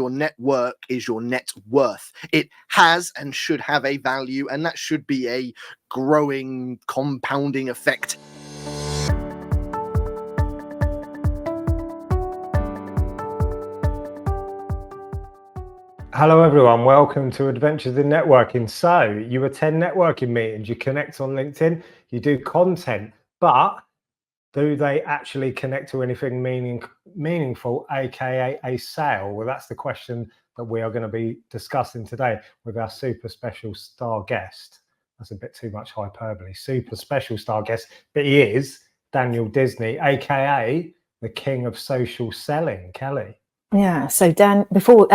your network is your net worth. It has and should have a value, and that should be a growing, compounding effect. Hello everyone, welcome to Adventures in Networking. So you attend networking meetings, you connect on LinkedIn, you do content, but do they actually connect to anything meaningful, aka a sale? Well, that's the question that we are going to be discussing today with our super special star guest. That's a bit too much hyperbole. Super special star guest, but he is Daniel Disney, aka the king of social selling. Kelly. Yeah, so Dan, before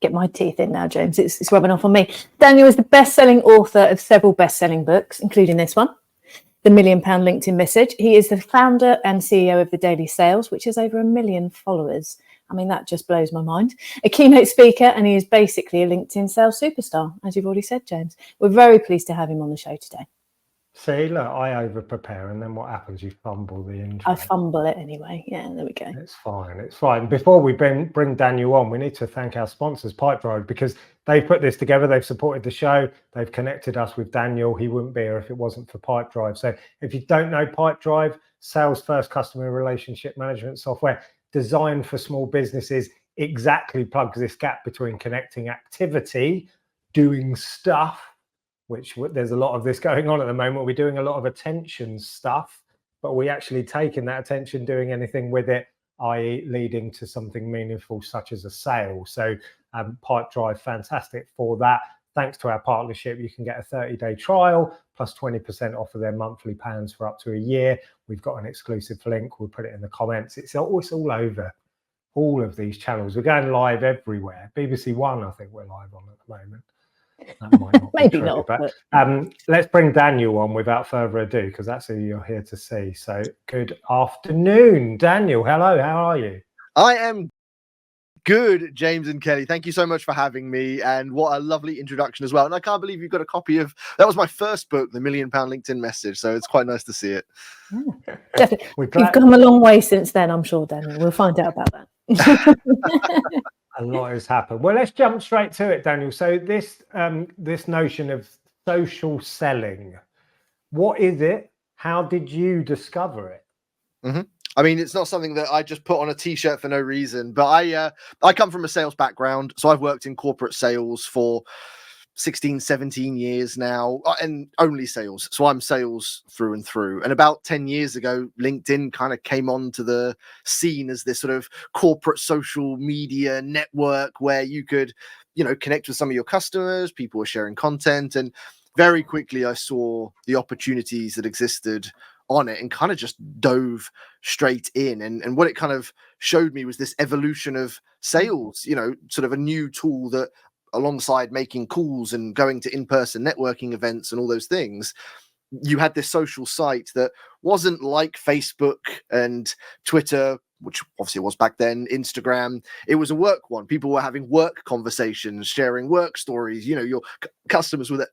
get my teeth in now, James, it's rubbing off on me. Daniel is the best-selling author of several best-selling books, including this one, The £1 Million LinkedIn Message. He is the founder and CEO of The Daily Sales, which has over 1 million followers. I mean, that just blows my mind. A keynote speaker, and he is basically a LinkedIn sales superstar, as you've already said, James. We're very pleased to have him on the show today. See, look, I over-prepare, and then what happens? You fumble the intro. I fumble it anyway. Yeah, there we go. It's fine. It's fine. Before we bring Daniel on, we need to thank our sponsors, Pipedrive, because they've put this together. They've supported the show. They've connected us with Daniel. He wouldn't be here if it wasn't for Pipedrive. So if you don't know Pipedrive, sales first customer relationship management software designed for small businesses, exactly plugs this gap between connecting activity, doing stuff, which there's a lot of this going on at the moment. We're doing a lot of attention stuff, but we actually taking that attention, doing anything with it, i.e. leading to something meaningful such as a sale. So Pipedrive, fantastic for that. Thanks to our partnership, you can get a 30-day trial plus 20% off of their monthly plans for up to a year. We've got an exclusive link. We'll put it in the comments. It's all over all of these channels. We're going live everywhere. BBC One, I think we're live on at the moment. That might not Maybe be true, not, but let's bring Daniel on without further ado, because that's who you're here to see. So good afternoon, Daniel. Hello, how are you? I am good, James and Kelly. Thank you so much for having me, and what a lovely introduction as well. And I can't believe you've got a copy of, that was my first book, The £1 Million LinkedIn Message, so it's quite nice to see it. Definitely. You've come a long way since then, I'm sure, Daniel. We'll find out about that. A lot has happened. Well, let's jump straight to it, Daniel. So this notion of social selling, what is it? How did you discover it? Mm-hmm. I mean, it's not something that I just put on a t-shirt for no reason, but I come from a sales background. So I've worked in corporate sales for 16, 17 years now, and only sales. So I'm sales through and through. And about 10 years ago, LinkedIn kind of came onto the scene as this sort of corporate social media network where you could, connect with some of your customers. People were sharing content, and very quickly I saw the opportunities that existed on it and kind of just dove straight in. And what it kind of showed me was this evolution of sales, sort of a new tool that, alongside making calls and going to in-person networking events and all those things, you had this social site that wasn't like Facebook and Twitter, which obviously it was back then, Instagram. It was a work one. People were having work conversations, sharing work stories. Your customers were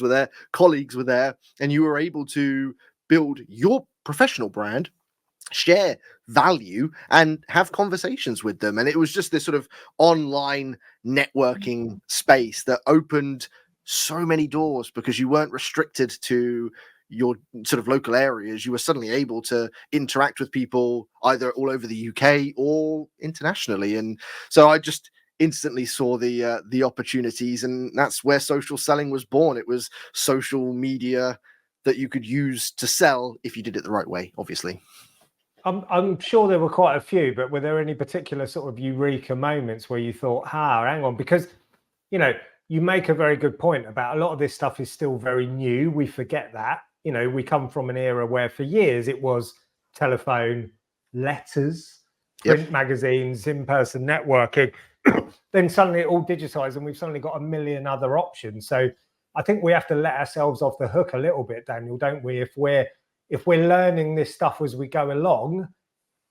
there, colleagues were there, and you were able to build your professional brand, share value, and have conversations with them. And it was just this sort of online networking space that opened so many doors because you weren't restricted to your sort of local areas. You were suddenly able to interact with people either all over the UK or internationally. And so I just instantly saw the opportunities, and that's where social selling was born. It was social media that you could use to sell if you did it the right way, obviously. I'm sure there were quite a few, but were there any particular sort of eureka moments where you thought, hang on, because, you make a very good point about a lot of this stuff is still very new. We forget that, we come from an era where for years it was telephone, letters, print magazines, in-person networking. Then suddenly it all digitized and we've suddenly got a million other options. So I think we have to let ourselves off the hook a little bit, Daniel, don't we? If we're learning this stuff as we go along,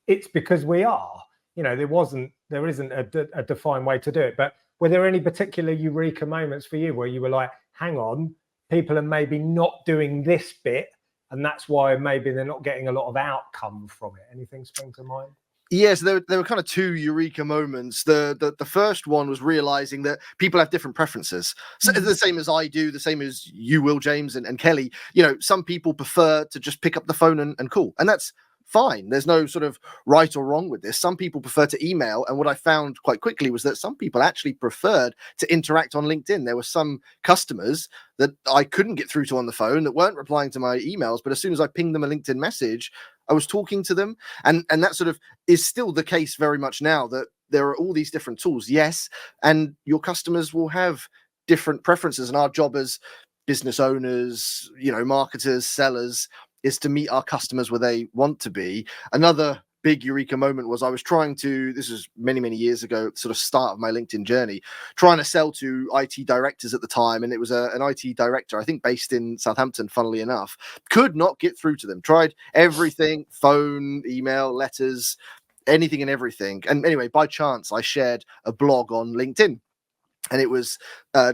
it's because we are. There isn't a defined way to do it. But were there any particular eureka moments for you where you were like, hang on, people are maybe not doing this bit, and that's why maybe they're not getting a lot of outcome from it? Anything spring to mind? Yes, there were kind of two eureka moments. The first one was realizing that people have different preferences. So the same as I do, the same as you will, James and Kelly. You know, some people prefer to just pick up the phone and call, and that's fine. There's no sort of right or wrong with this. Some people prefer to email, and what I found quite quickly was that some people actually preferred to interact on LinkedIn. There were some customers that I couldn't get through to on the phone that weren't replying to my emails, but as soon as I pinged them a LinkedIn message, I was talking to them. And that sort of is still the case very much now, that there are all these different tools. Yes, and your customers will have different preferences, and our job as business owners, you know, marketers, sellers, is to meet our customers where they want to be. Another big eureka moment was I was trying to, this was many years ago, sort of start of my LinkedIn journey, trying to sell to IT directors at the time. And it was an IT director, I think based in Southampton, funnily enough, could not get through to them. Tried everything, phone, email, letters, anything and everything. And anyway, by chance, I shared a blog on LinkedIn. And it was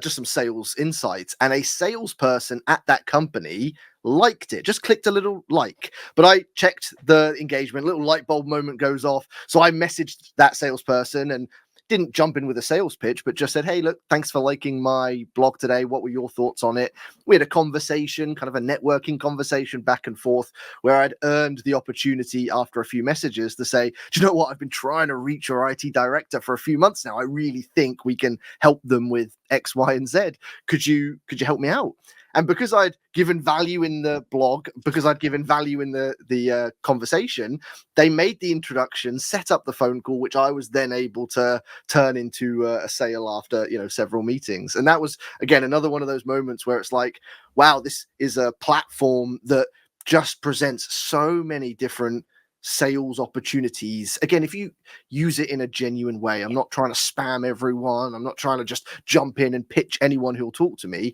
just some sales insights, and a salesperson at that company liked it, just clicked a little like. But I checked the engagement, little light bulb moment goes off. So I messaged that salesperson and didn't jump in with a sales pitch, but just said, hey, look, thanks for liking my blog today. What were your thoughts on it? We had a conversation, kind of a networking conversation back and forth, where I'd earned the opportunity after a few messages to say, do you know what? I've been trying to reach your IT director for a few months now. I really think we can help them with X, Y, and Z. Could you help me out? And because I'd given value in the blog, because I'd given value in the conversation, they made the introduction, set up the phone call, which I was then able to turn into a sale after, you know, several meetings. And that was, again, another one of those moments where it's like, wow, this is a platform that just presents so many different sales opportunities. Again, if you use it in a genuine way, I'm not trying to spam everyone. I'm not trying to just jump in and pitch anyone who'll talk to me.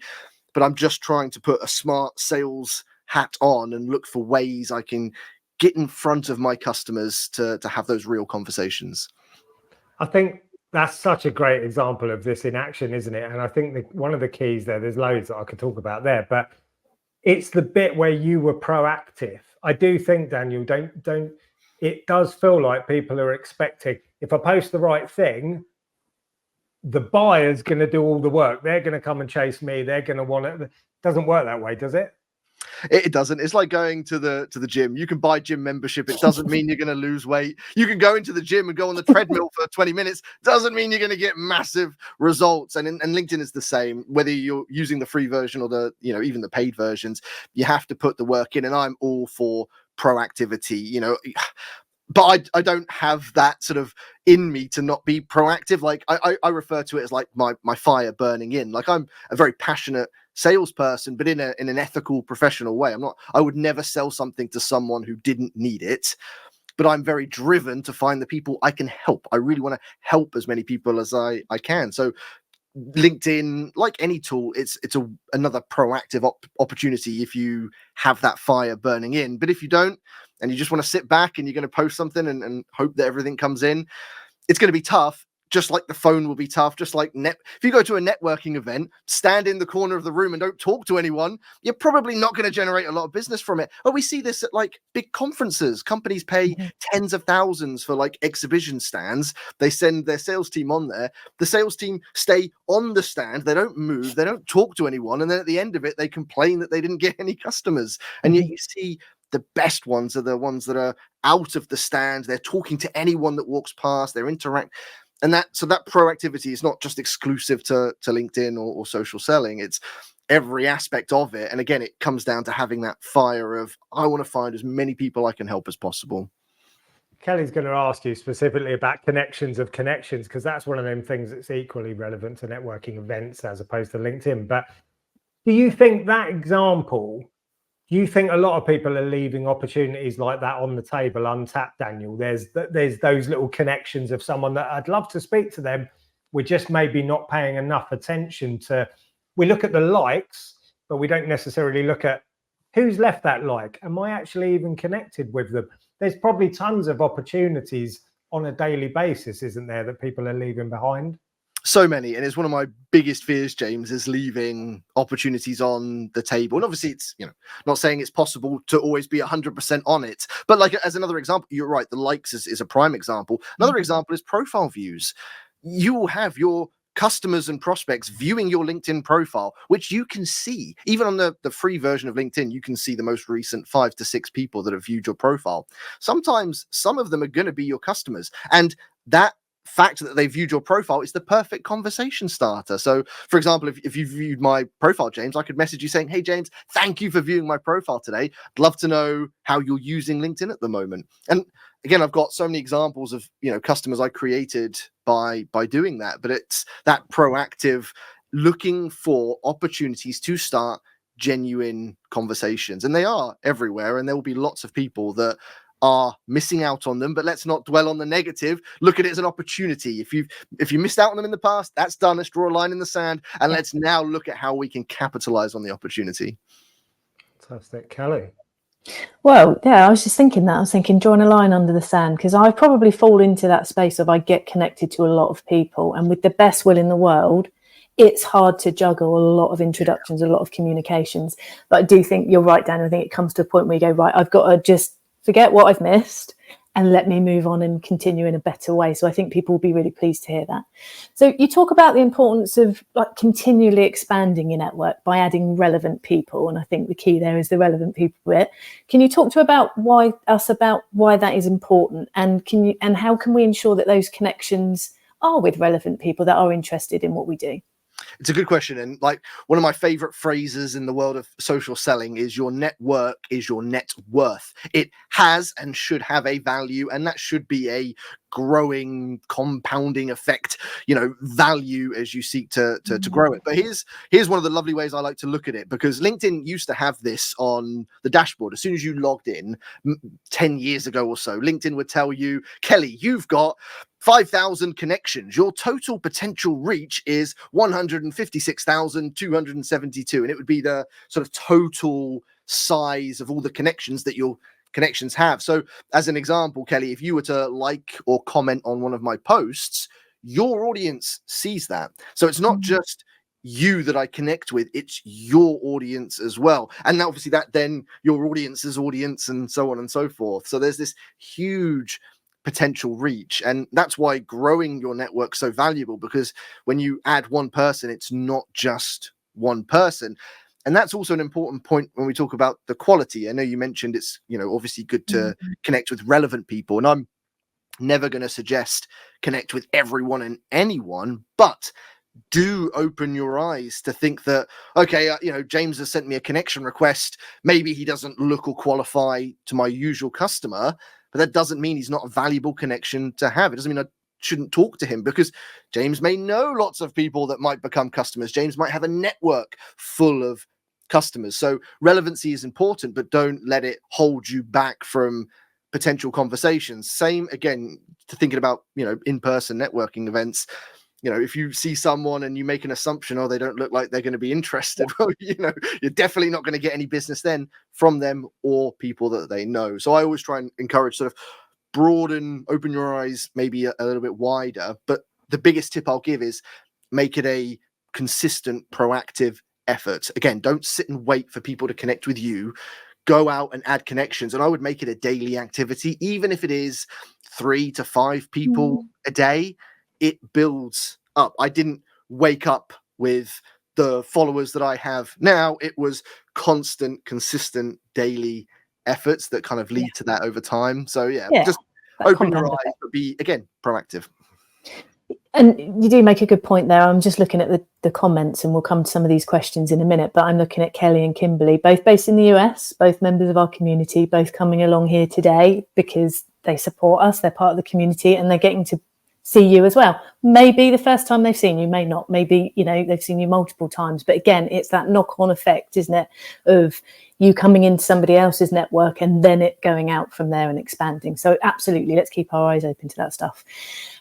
But I'm just trying to put a smart sales hat on and look for ways I can get in front of my customers to have those real conversations. I think that's such a great example of this in action, isn't it? And I think one of the keys there's loads that I could talk about there, but it's the bit where you were proactive. I do think, Daniel, it does feel like people are expecting, if I post the right thing, the buyer's going to do all the work. They're going to come and chase me. They're going to want it. It doesn't work that way, does it? It doesn't. It's like going to the gym. You can buy gym membership. It doesn't mean you're going to lose weight. You can go into the gym and go on the treadmill for 20 minutes. Doesn't mean you're going to get massive results. And LinkedIn is the same. Whether you're using the free version or the, you know, even the paid versions, you have to put the work in. And I'm all for proactivity, you know. But I don't have that sort of in me to not be proactive. Like I refer to it as like my fire burning in. Like I'm a very passionate salesperson, but in an ethical, professional way. I would never sell something to someone who didn't need it. But I'm very driven to find the people I can help. I really want to help as many people as I can. So LinkedIn, like any tool, it's another proactive opportunity if you have that fire burning in. But if you don't, and you just want to sit back and you're going to post something and hope that everything comes in, it's going to be tough. Just like the phone will be tough, just like if you go to a networking event, stand in the corner of the room and don't talk to anyone, you're probably not going to generate a lot of business from it. But we see this at like big conferences. Companies pay tens of thousands for like exhibition stands. They send their sales team on there. The sales team stay on the stand. They don't move. They don't talk to anyone. And then at the end of it, they complain that they didn't get any customers. And yet you see the best ones are the ones that are out of the stand. They're talking to anyone that walks past. They're interacting. And that proactivity is not just exclusive to LinkedIn or social selling. It's every aspect of it. And again, it comes down to having that fire of, I want to find as many people I can help as possible. Kelly's going to ask you specifically about connections of connections, because that's one of them things that's equally relevant to networking events as opposed to LinkedIn. But do you think that example, do you think a lot of people are leaving opportunities like that on the table untapped, Daniel? There's those little connections of someone that I'd love to speak to them. We're just maybe not paying enough attention to. We look at the likes, but we don't necessarily look at who's left that like. Am I actually even connected with them? There's probably tons of opportunities on a daily basis, isn't there, that people are leaving behind? So many, and it's one of my biggest fears, James, is leaving opportunities on the table. And obviously it's, not saying it's possible to always be 100% on it, but like as another example, you're right, the likes is a prime example. Another example is profile views. You will have your customers and prospects viewing your LinkedIn profile, which you can see even on the free version of LinkedIn. You can see the most recent 5 to 6 people that have viewed your profile. Sometimes some of them are going to be your customers, and that fact that they viewed your profile is the perfect conversation starter. So for example, if you viewed my profile, James, I could message you saying, hey James, thank you for viewing my profile today. I'd love to know how you're using LinkedIn at the moment. And again, I've got so many examples of customers I created by doing that. But it's that proactive looking for opportunities to start genuine conversations, and they are everywhere, and there will be lots of people that are missing out on them. But let's not dwell on the negative. Look at it as an opportunity. If you missed out on them in the past, that's done. Let's draw a line in the sand, and let's now look at how we can capitalize on the opportunity. Fantastic. Kelly? Well, yeah, I was just thinking that. I was thinking drawing a line under the sand, because I probably fall into that space of I get connected to a lot of people, and with the best will in the world, it's hard to juggle a lot of introductions, a lot of communications. But I do think you're right, Dan. I think it comes to a point where you go, right, I've got to just forget what I've missed and let me move on and continue in a better way. So I think people will be really pleased to hear that. So you talk about the importance of continually expanding your network by adding relevant people. And I think the key there is the relevant people bit. Can you talk about why that is important, and how can we ensure that those connections are with relevant people that are interested in what we do? It's a good question. And one of my favorite phrases in the world of social selling is your network is your net worth. It has and should have a value, and that should be a growing, compounding effect, value as you seek to grow it. But here's one of the lovely ways I like to look at it, because LinkedIn used to have this on the dashboard. As soon as you logged in 10 years ago or so, LinkedIn would tell you, Kelly, you've got 5,000 connections. Your total potential reach is 156,272. And it would be the sort of total size of all the connections that your connections have. So as an example, Kelly, if you were to like or comment on one of my posts, your audience sees that. So it's not just you that I connect with, it's your audience as well. And obviously that then your audience's audience, and so on and so forth. So there's this huge potential reach, and that's why growing your network so valuable, because when you add one person, it's not just one person. And that's also an important point when we talk about the quality. I know you mentioned it's obviously good to connect with relevant people, and I'm never going to suggest connect with everyone and anyone, but do open your eyes to think that, okay, James has sent me a connection request. Maybe he doesn't look or qualify to my usual customer, but that doesn't mean he's not a valuable connection to have. It doesn't mean I shouldn't talk to him, because James may know lots of people that might become customers. James might have a network full of customers. So relevancy is important, but don't let it hold you back from potential conversations. Same again to thinking about, in-person networking events. If you see someone and you make an assumption, they don't look like they're going to be interested, well, you're definitely not going to get any business then from them or people that they know. So I always try and encourage sort of open your eyes maybe a little bit wider. But the biggest tip I'll give is make it a consistent, proactive effort. Again, don't sit and wait for people to connect with you. Go out and add connections. And I would make it a daily activity, even if it is 3 to 5 people a day. It builds up. I didn't wake up with the followers that I have now. It was constant, consistent daily efforts that kind of lead to that over time. So just open your eyes, but be, again, proactive. And you do make a good point there. I'm just looking at the comments, and we'll come to some of these questions in a minute, but I'm looking at Kelly and Kimberly, both based in the US, both members of our community, both coming along here today because they support us, they're part of the community, and they're getting to see you as well. Maybe the first time they've seen you, may not. Maybe, they've seen you multiple times. But again, it's that knock-on effect, isn't it, of you coming into somebody else's network and then it going out from there and expanding. So absolutely, let's keep our eyes open to that stuff.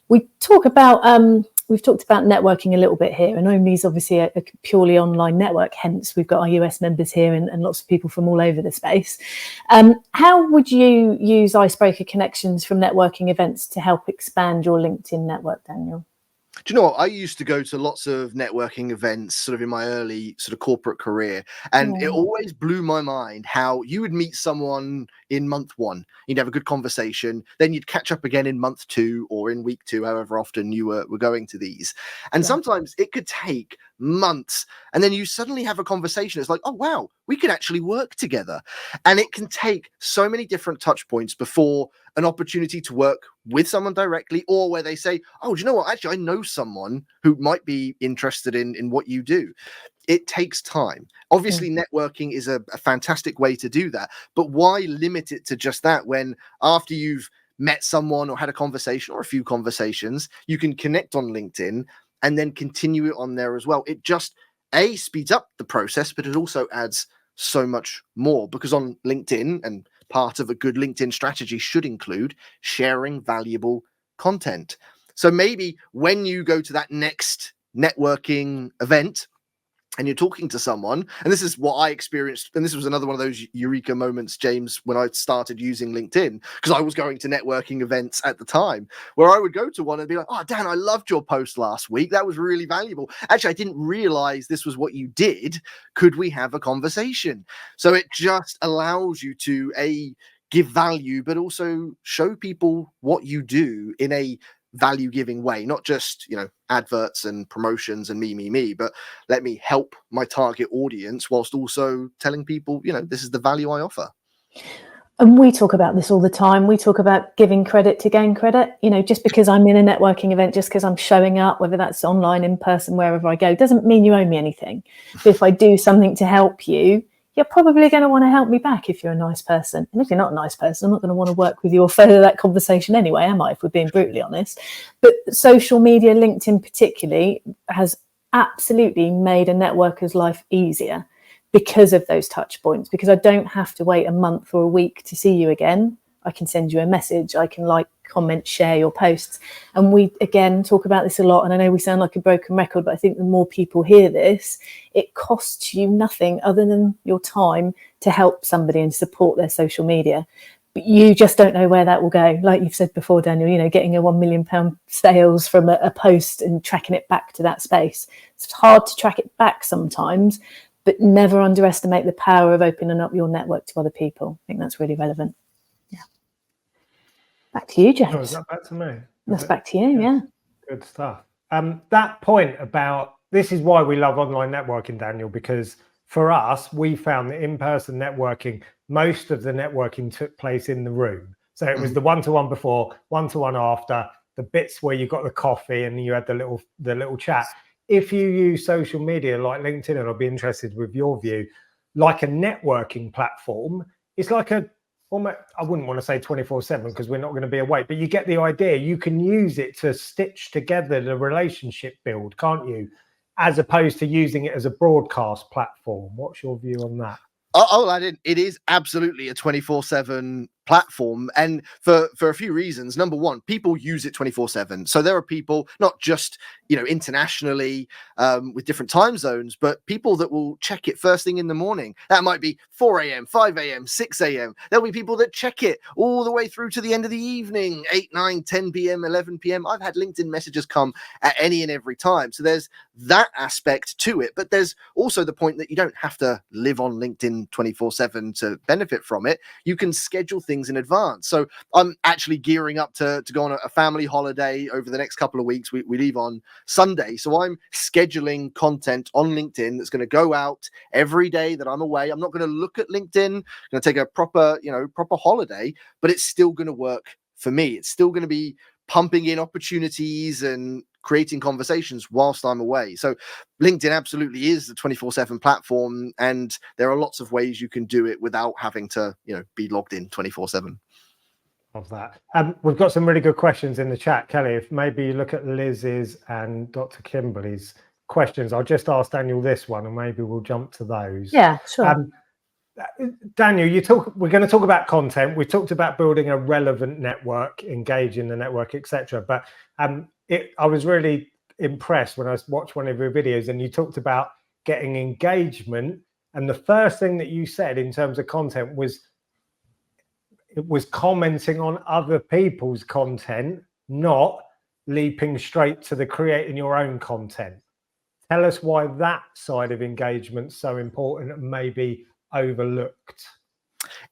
We've talked about networking a little bit here, and Omni is obviously a purely online network. Hence, we've got our US members here and lots of people from all over the space. How would you use icebreaker connections from networking events to help expand your LinkedIn network, Daniel? Do you know what? I used to go to lots of networking events sort of in my early sort of corporate career, and it always blew my mind how you would meet someone in month one, you'd have a good conversation, then you'd catch up again in month two or in week two, however often you were going to these. And sometimes it could take months, and then you suddenly have a conversation. It's like, oh, wow, we can actually work together. And it can take so many different touch points before an opportunity to work with someone directly, or where they say, oh, do you know what? Actually, I know someone who might be interested in what you do. It takes time. Obviously, networking is a fantastic way to do that. But why limit it to just that when after you've met someone or had a conversation or a few conversations, you can connect on LinkedIn and then continue it on there as well? It just, speeds up the process, but it also adds so much more, because on LinkedIn, and part of a good LinkedIn strategy should include sharing valuable content. So maybe when you go to that next networking event and you're talking to someone, and this is what I experienced, and this was another one of those eureka moments, James, when I started using LinkedIn, because I was going to networking events at the time, where I would go to one and be like, oh, Dan, I loved your post last week. That was really valuable. Actually, I didn't realize this was what you did. Could we have a conversation? So it just allows you to, give value, but also show people what you do in a value giving way, not just, adverts and promotions and me, but let me help my target audience whilst also telling people, this is the value I offer. And we talk about this all the time. We talk about giving credit to gain credit. Just because I'm in a networking event, just because I'm showing up, whether that's online, in person, wherever I go, doesn't mean you owe me anything. But if I do something to help you, you're probably going to want to help me back if you're a nice person. And if you're not a nice person, I'm not going to want to work with you or further that conversation anyway, am I, if we're being brutally honest? But social media, LinkedIn particularly, has absolutely made a networker's life easier because of those touch points, because I don't have to wait a month or a week to see you again. I can send you a message. I can like, comment, share your posts. And we, again, talk about this a lot. And I know we sound like a broken record, but I think the more people hear this, it costs you nothing other than your time to help somebody and support their social media. But you just don't know where that will go. Like you've said before, Daniel, getting a £1 million sales from a post and tracking it back to that space. It's hard to track it back sometimes, but never underestimate the power of opening up your network to other people. I think that's really relevant. Yeah. Back to you, James. Oh, is that back to me? That's back to you, yeah. Good stuff. That point about, this is why we love online networking, Daniel, because for us, we found that in-person networking, most of the networking took place in the room. So it was the one-to-one before, one-to-one after, the bits where you got the coffee and you had the little chat. If you use social media like LinkedIn, and I'll be interested with your view, like a networking platform, it's like I wouldn't want to say 24/7 because we're not going to be awake, but you get the idea. You can use it to stitch together the relationship build, can't you? As opposed to using it as a broadcast platform. What's your view on that? I'll add in, it is absolutely a 24/7 platform, and for a few reasons. Number one, people use it 24/7. So there are people, not just internationally with different time zones, but people that will check it first thing in the morning. That might be 4 a.m., 5 a.m., 6 a.m. There'll be people that check it all the way through to the end of the evening, 8, 9, 10 p.m., 11 p.m. I've had LinkedIn messages come at any and every time. So there's that aspect to it, but there's also the point that you don't have to live on LinkedIn 24/7 to benefit from it. You can schedule things in advance. So I'm actually gearing up to go on a family holiday over the next couple of weeks. We leave on Sunday. So I'm scheduling content on LinkedIn that's going to go out every day that I'm away. I'm not going to look at LinkedIn. I'm going to take a proper holiday, but it's still going to work for me. It's still going to be pumping in opportunities and creating conversations whilst I'm away. So LinkedIn absolutely is the 24/7 platform, and there are lots of ways you can do it without having to, be logged in 24/7. Of that. We've got some really good questions in the chat, Kelly. If maybe you look at Liz's and Dr. Kimberly's questions, I'll just ask Daniel this one, and maybe we'll jump to those. Yeah, sure. Daniel, we're going to talk about content. We talked about building a relevant network, engaging the network, etc. But I was really impressed when I watched one of your videos and you talked about getting engagement. And the first thing that you said in terms of content was commenting on other people's content, not leaping straight to the creating your own content. Tell us why that side of engagement's so important and maybe overlooked.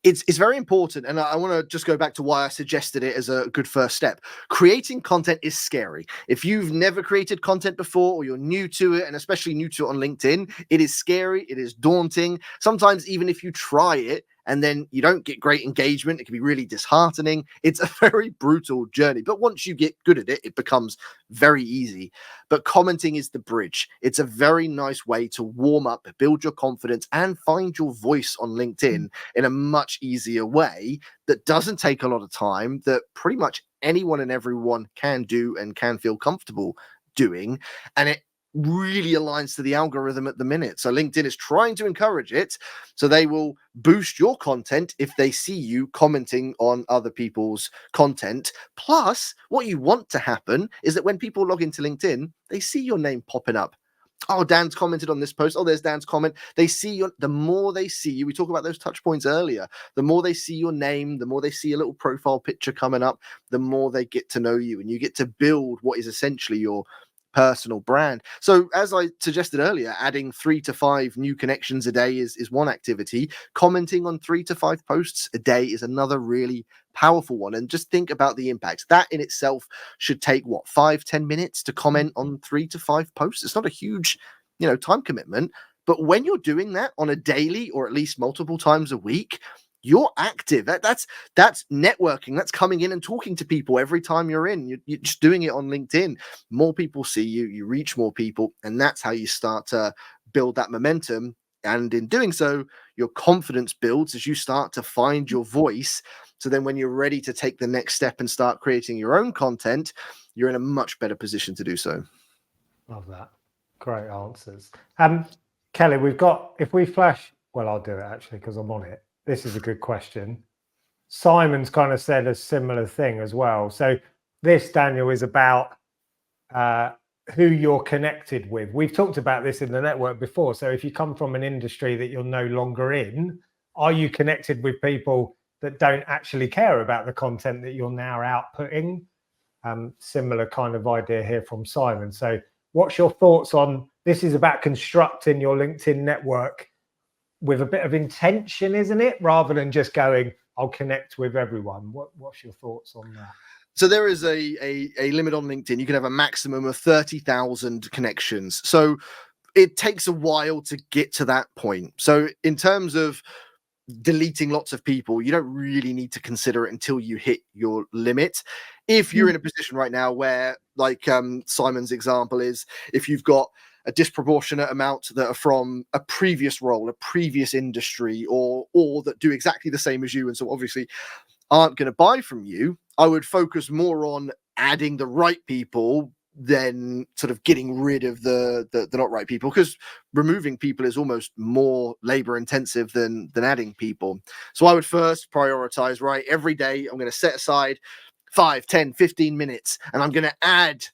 It's very important, and I want to just go back to why I suggested it as a good first step. Creating content is scary. If you've never created content before, or you're new to it, and especially new to it on LinkedIn, it is scary, it is daunting. Sometimes even if you try it and then you don't get great engagement, it can be really disheartening. It's a very brutal journey, but once you get good at it, it becomes very easy. But commenting is the bridge. It's a very nice way to warm up, build your confidence, and find your voice on LinkedIn in a much easier way that doesn't take a lot of time, that pretty much anyone and everyone can do and can feel comfortable doing. And it really aligns to the algorithm at the minute. So LinkedIn is trying to encourage it. So they will boost your content if they see you commenting on other people's content. Plus, what you want to happen is that when people log into LinkedIn, they see your name popping up. Oh, Dan's commented on this post. Oh, there's Dan's comment. They see you. The more they see you, we talked about those touch points earlier. The more they see your name, the more they see a little profile picture coming up, the more they get to know you, and you get to build what is essentially your personal brand. So as I suggested earlier, adding 3 to 5 new connections a day is one activity. Commenting on 3 to 5 posts a day is another really powerful one. And just think about the impact. That in itself should take 5-10 minutes to comment on 3 to 5 posts. It's not a huge, time commitment. But when you're doing that on a daily or at least multiple times a week, you're active. That's networking. That's coming in and talking to people every time you're in. You're just doing it on LinkedIn. More people see you, you reach more people, and that's how you start to build that momentum. And in doing so, your confidence builds as you start to find your voice. So then when you're ready to take the next step and start creating your own content, you're in a much better position to do so. Love that. Great answers. Kelly, if we flash, well, I'll do it actually because I'm on it. This is a good question. Simon's kind of said a similar thing as well. So this, Daniel, is about who you're connected with. We've talked about this in the network before. So if you come from an industry that you're no longer in, are you connected with people that don't actually care about the content that you're now outputting? Similar kind of idea here from Simon. So what's your thoughts on this? Is about constructing your LinkedIn network with a bit of intention, isn't it? Rather than just going, I'll connect with everyone. What's your thoughts on that? So there is a limit on LinkedIn. You can have a maximum of 30,000 connections. So it takes a while to get to that point. So in terms of deleting lots of people, you don't really need to consider it until you hit your limit. If you're in a position right now where, like Simon's example is, if you've got a disproportionate amount that are from a previous role, a previous industry, or that do exactly the same as you, and so obviously aren't going to buy from you, I would focus more on adding the right people than sort of getting rid of the not right people, because removing people is almost more labor intensive than adding people. So I would first prioritize, right, every day I'm going to set aside 5, 10, 15 minutes, and I'm going to add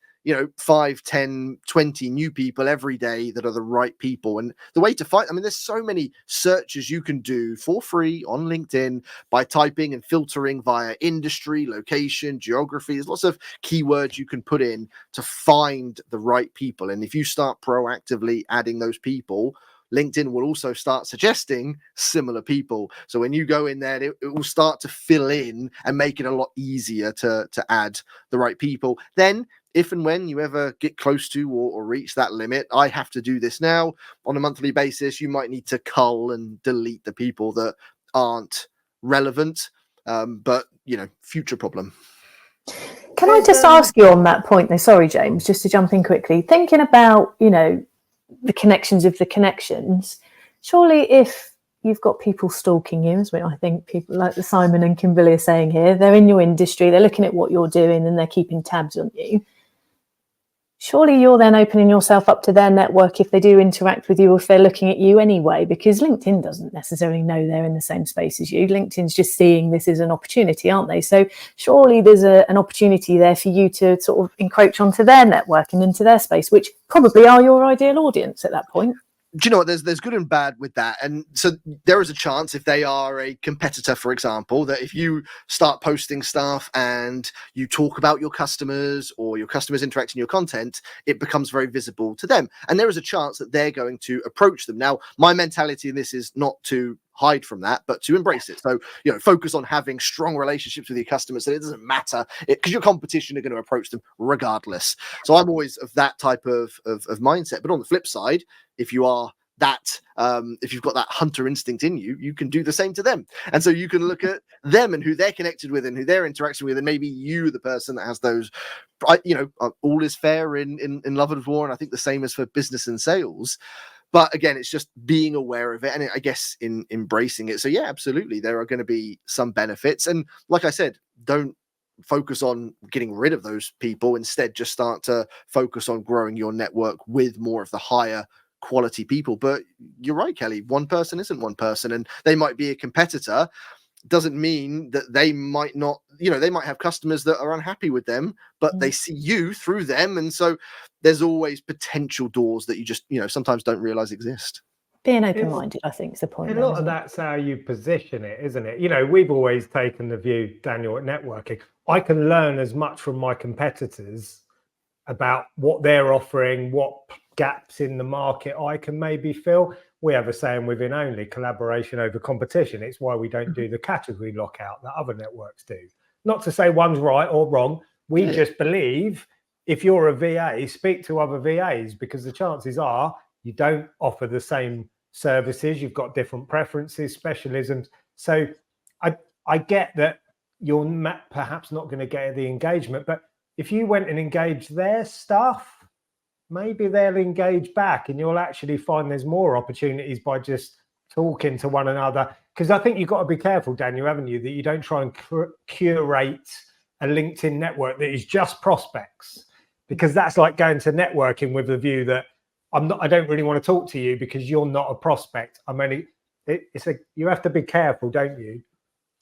5, 10, 20 new people every day that are the right people. And the way to find, there's so many searches you can do for free on LinkedIn by typing and filtering via industry, location, geography. There's lots of keywords you can put in to find the right people. And if you start proactively adding those people, LinkedIn will also start suggesting similar people. So when you go in there, it will start to fill in and make it a lot easier to add the right people. Then if and when you ever get close to or reach that limit, I have to do this now on a monthly basis. You might need to cull and delete the people that aren't relevant, but future problem. Can I just ask you on that point though? Sorry, James, just to jump in quickly. Thinking about, the connections of the connections, surely if you've got people stalking you, as I think people like the Simon and Kimberly are saying here, they're in your industry, they're looking at what you're doing and they're keeping tabs on you. Surely you're then opening yourself up to their network if they do interact with you, or if they're looking at you anyway, because LinkedIn doesn't necessarily know they're in the same space as you. LinkedIn's just seeing this as an opportunity, aren't they? So surely there's an opportunity there for you to sort of encroach onto their network and into their space, which probably are your ideal audience at that point. do you know what? There's good and bad with that. And so there is a chance, if they are a competitor, for example, that if you start posting stuff and you talk about your customers or your customers interacting your content, it becomes very visible to them. And there is a chance that they're going to approach them. Now, my mentality in this is not to hide from that, but to embrace it. So, focus on having strong relationships with your customers, so it doesn't matter, because your competition are going to approach them regardless. So I'm always of that type of mindset. But on the flip side, if you are that, if you've got that hunter instinct in you, you can do the same to them. And so you can look at them and who they're connected with and who they're interacting with, and maybe you, the person that has those, all is fair in love and war, and I think the same is for business and sales. But again, it's just being aware of it, and I guess in embracing it. So yeah, absolutely, there are going to be some benefits. And like I said, don't focus on getting rid of those people. Instead, just start to focus on growing your network with more of the higher quality people. But you're right, Kelly, one person isn't one person, and they might be a competitor. Doesn't mean that they might not, they might have customers that are unhappy with them, but they see you through them. And so there's always potential doors that you just, sometimes don't realize exist. Being open-minded, I think, is the point. A lot of that's how you position it, isn't it? We've always taken the view, Daniel, at networking, I can learn as much from my competitors about what they're offering, what gaps in the market I can maybe fill. We have a saying within Only, collaboration over competition. It's why we don't do the category lockout that other networks do. Not to say one's right or wrong. We just believe if you're a VA, speak to other VAs, because the chances are you don't offer the same services. You've got different preferences, specialisms. So I get that you're perhaps not going to get the engagement, but if you went and engaged their stuff, maybe they'll engage back, and you'll actually find there's more opportunities by just talking to one another. Because I think you've got to be careful, Daniel, haven't you, that you don't try and curate a LinkedIn network that is just prospects, because that's like going to networking with the view that I don't really want to talk to you because you're not a prospect. You have to be careful, don't you?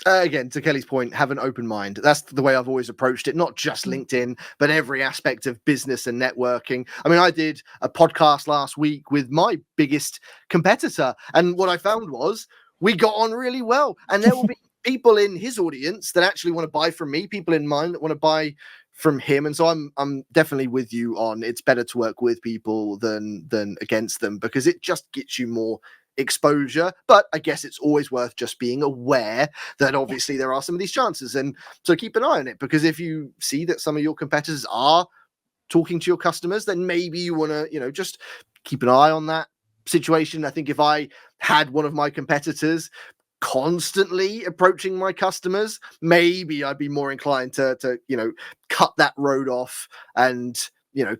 Again, to Kelly's point, have an open mind. That's the way I've always approached it, not just LinkedIn, but every aspect of business and networking. I mean, I did a podcast last week with my biggest competitor, and what I found was we got on really well. And there will be people in his audience that actually want to buy from me, people in mine that want to buy from him. And so I'm definitely with you on it's better to work with people than against them, because it just gets you more exposure. But I guess it's always worth just being aware that obviously there are some of these chances, and so keep an eye on it, because if you see that some of your competitors are talking to your customers, then maybe you want to just keep an eye on that situation. I think if I had one of my competitors constantly approaching my customers, maybe I'd be more inclined to cut that road off and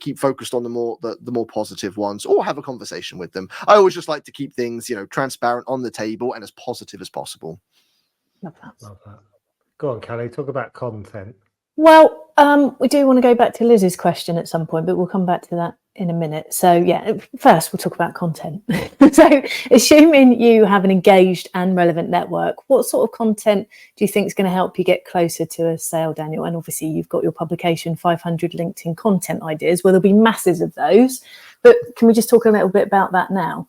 keep focused on the more positive ones, or have a conversation with them. I always just like to keep things, transparent, on the table, and as positive as possible. Love that. Go on, Kelly, talk about content. Well, we do want to go back to Liz's question at some point, but we'll come back to that in a minute. So yeah, first we'll talk about content. So assuming you have an engaged and relevant network, what sort of content do you think is going to help you get closer to a sale, Daniel? And obviously you've got your publication 500 LinkedIn content ideas, where there'll be masses of those, but can we just talk a little bit about that now?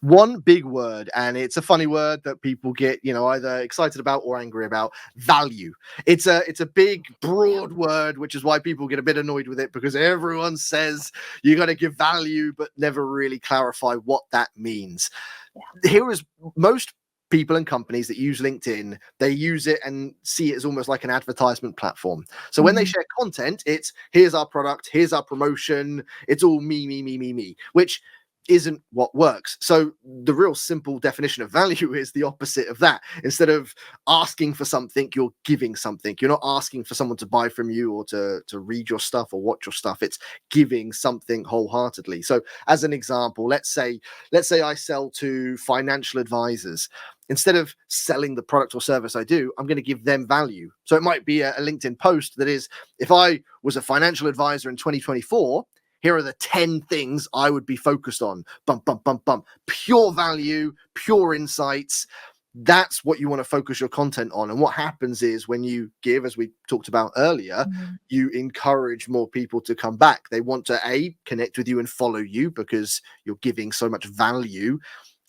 One big word, and it's a funny word that people get, either excited about or angry about: value. It's a big, broad word, which is why people get a bit annoyed with it, because everyone says you got to give value, but never really clarify what that means. Yeah. Here is most people and companies that use LinkedIn, they use it and see it as almost like an advertisement platform. So when they share content, it's here's our product, here's our promotion, it's all me, which isn't what works. So the real simple definition of value is the opposite of that. Instead of asking for something, you're giving something. You're not asking for someone to buy from you or to read your stuff or watch your stuff. It's giving something wholeheartedly. So as an example, let's say I sell to financial advisors. Instead of selling the product or service I do, I'm going to give them value. So it might be a LinkedIn post that is, if I was a financial advisor in 2024, here are the 10 things I would be focused on. Bump. Pure value, pure insights. that's what you want to focus your content on. And what happens is when you give, as we talked about earlier, you encourage more people to come back. They want to connect with you and follow you because you're giving so much value.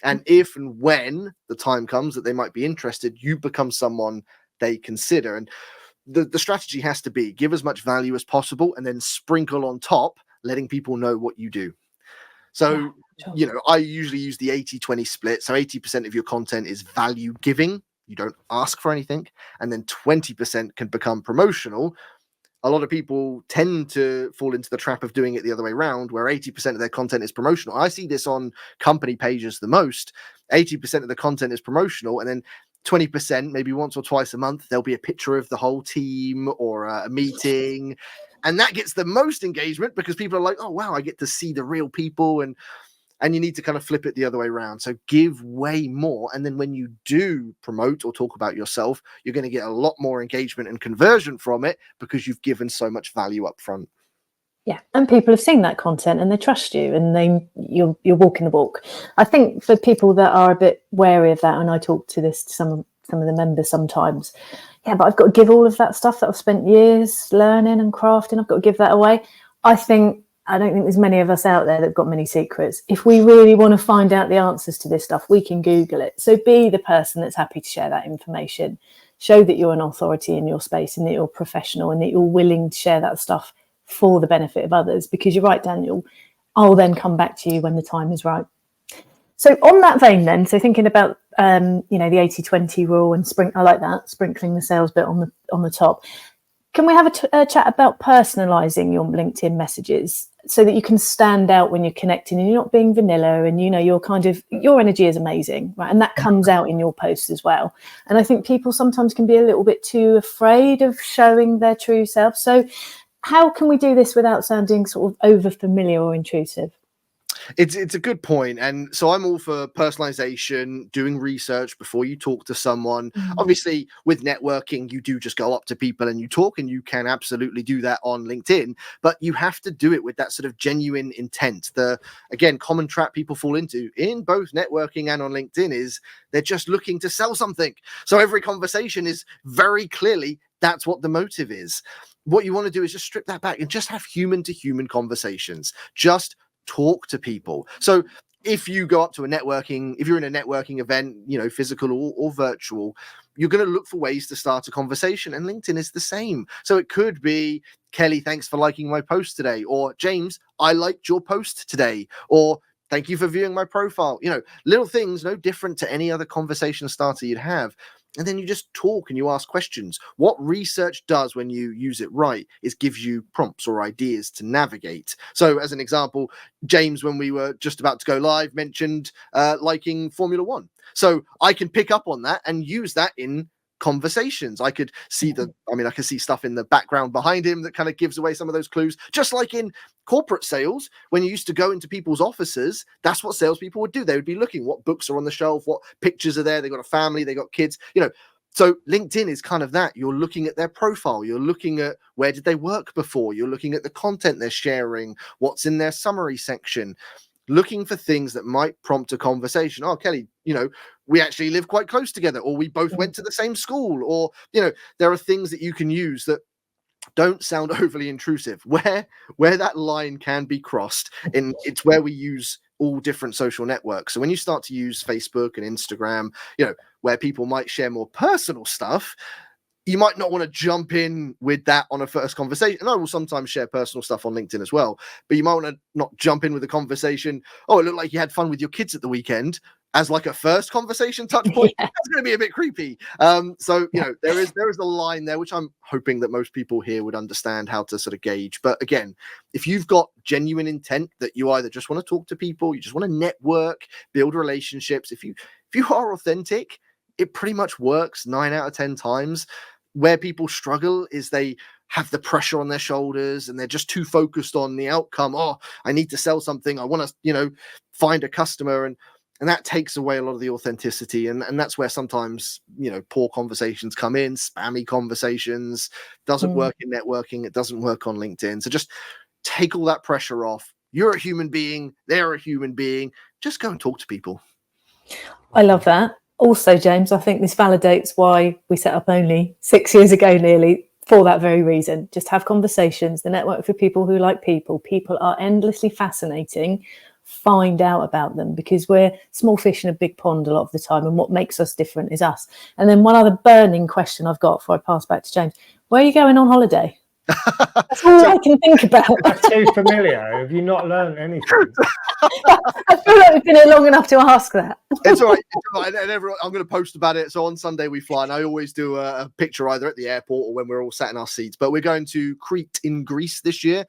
And if and when the time comes that they might be interested, you become someone they consider. And the strategy has to be give as much value as possible and then sprinkle on top, letting people know what you do. So, I usually use the 80-20 split. So 80% of your content is value giving. You don't ask for anything. And then 20% can become promotional. A lot of people tend to fall into the trap of doing it the other way around, where 80% of their content is promotional. I see this on company pages the most. 80% of the content is promotional, and then 20%, maybe once or twice a month, there'll be a picture of the whole team or a meeting. And that gets the most engagement because people are like, oh, wow, I get to see the real people. And you need to kind of flip it the other way around. So give way more. And then when you do promote or talk about yourself, you're going to get a lot more engagement and conversion from it because you've given so much value up front. Yeah, and people have seen that content and they trust you, and you're walking the walk. I think for people that are a bit wary of that, and I talk to this to some of the members sometimes, yeah, but I've got to give all of that stuff that I've spent years learning and crafting, I've got to give that away. I don't think there's many of us out there that've got many secrets. If we really want to find out the answers to this stuff, we can Google it. So be the person that's happy to share that information. Show that you're an authority in your space and that you're professional and that you're willing to share that stuff for the benefit of others. Because you're right, Daniel, I'll then come back to you when the time is right. So on that vein then, so thinking about, the 80-20 rule and I like that, sprinkling the sales bit on the top. Can we have a chat about personalizing your LinkedIn messages so that you can stand out when you're connecting and you're not being vanilla and, your energy is amazing, right? And that comes out in your posts as well. And I think people sometimes can be a little bit too afraid of showing their true self. So how can we do this without sounding sort of over familiar or intrusive? It's a good point. And so I'm all for personalization, doing research before you talk to someone. Obviously, with networking, you do just go up to people and you talk, and you can absolutely do that on LinkedIn, but you have to do it with that sort of genuine intent. The, again, common trap people fall into in both networking and on LinkedIn is they're just looking to sell something. So every conversation is very clearly that's what the motive is. What you want to do is just strip that back and just have human to human conversations. Just talk to people. So if you go up to if you're in a networking event, physical or virtual, you're going to look for ways to start a conversation, and LinkedIn is the same. So it could be, Kelly, thanks for liking my post today, or James, I liked your post today, or thank you for viewing my profile. Little things, no different to any other conversation starter you'd have. And then you just talk and you ask questions. What research does when you use it right is gives you prompts or ideas to navigate. So as an example, James, when we were just about to go live, mentioned liking Formula One. So I can pick up on that and use that in conversations. I could see I could see stuff in the background behind him that kind of gives away some of those clues. Just like in corporate sales, when you used to go into people's offices, that's what salespeople would do. They would be looking what books are on the shelf, what pictures are there. They got a family, they got kids, So LinkedIn is kind of that. You're looking at their profile. You're looking at where did they work before. You're looking at the content they're sharing, what's in their summary section, looking for things that might prompt a conversation. Oh, Kelly, we actually live quite close together, or we both went to the same school, or, there are things that you can use that don't sound overly intrusive, where that line can be crossed. And it's where we use all different social networks. So when you start to use Facebook and Instagram, where people might share more personal stuff, you might not want to jump in with that on a first conversation. And I will sometimes share personal stuff on LinkedIn as well, but you might want to not jump in with a conversation. Oh, it looked like you had fun with your kids at the weekend, as like a first conversation touch point. Yeah. That's going to be a bit creepy. So, there is a line there, which I'm hoping that most people here would understand how to sort of gauge. But again, if you've got genuine intent that you either just want to talk to people, you just want to network, build relationships, if you are authentic, it pretty much works 9 out of 10 times. Where people struggle is they have the pressure on their shoulders and they're just too focused on the outcome. Oh, I need to sell something. I want to, find a customer. And that takes away a lot of the authenticity. And that's where sometimes, poor conversations come in, spammy conversations. Doesn't work in networking. It doesn't work on LinkedIn. So just take all that pressure off. You're a human being. They're a human being. Just go and talk to people. I love that. Also, James, I think this validates why we set up Only 6 years ago nearly, for that very reason. Just have conversations, the network for people who like people. People are endlessly fascinating. Find out about them, because we're small fish in a big pond a lot of the time, and what makes us different is us. And then one other burning question I've got before I pass back to James: where are you going on holiday? That's all I can think about. That's too familiar. Have you not learned anything? I feel like we've been here long enough to ask that. It's all right. It's all right. And everyone, I'm going to post about it. So on Sunday we fly, and I always do a picture either at the airport or when we're all sat in our seats. But we're going to Crete in Greece this year.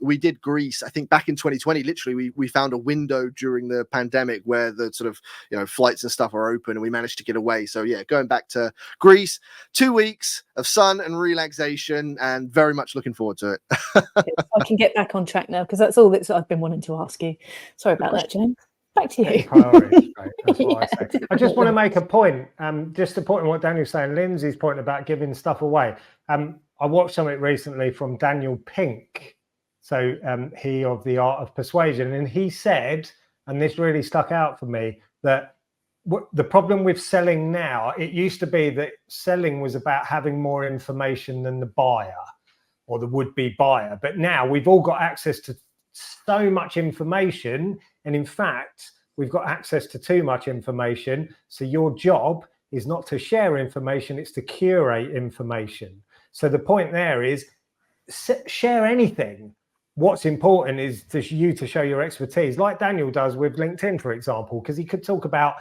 We did Greece, I think, back in 2020. Literally, we found a window during the pandemic where the sort of, you know, flights and stuff are open, and we managed to get away. So yeah, going back to Greece, 2 weeks of sun and relaxation, and very much looking forward to it. I can get back on track now, because that's all that I've been wanting to ask you. Sorry about that, James. Back to you. Priorities, right? That's what Yeah, I say. I just want to make a point. Just to point on what Daniel's saying, Lindsay's point about giving stuff away. I watched something recently from Daniel Pink. So he of the Art of Persuasion, and he said, and this really stuck out for me, that the problem with selling now, it used to be that selling was about having more information than the buyer or the would-be buyer. But now we've all got access to so much information. And in fact, we've got access to too much information. So your job is not to share information, it's to curate information. So the point there is share anything. What's important is you to show your expertise, like Daniel does with LinkedIn, for example, because he could talk about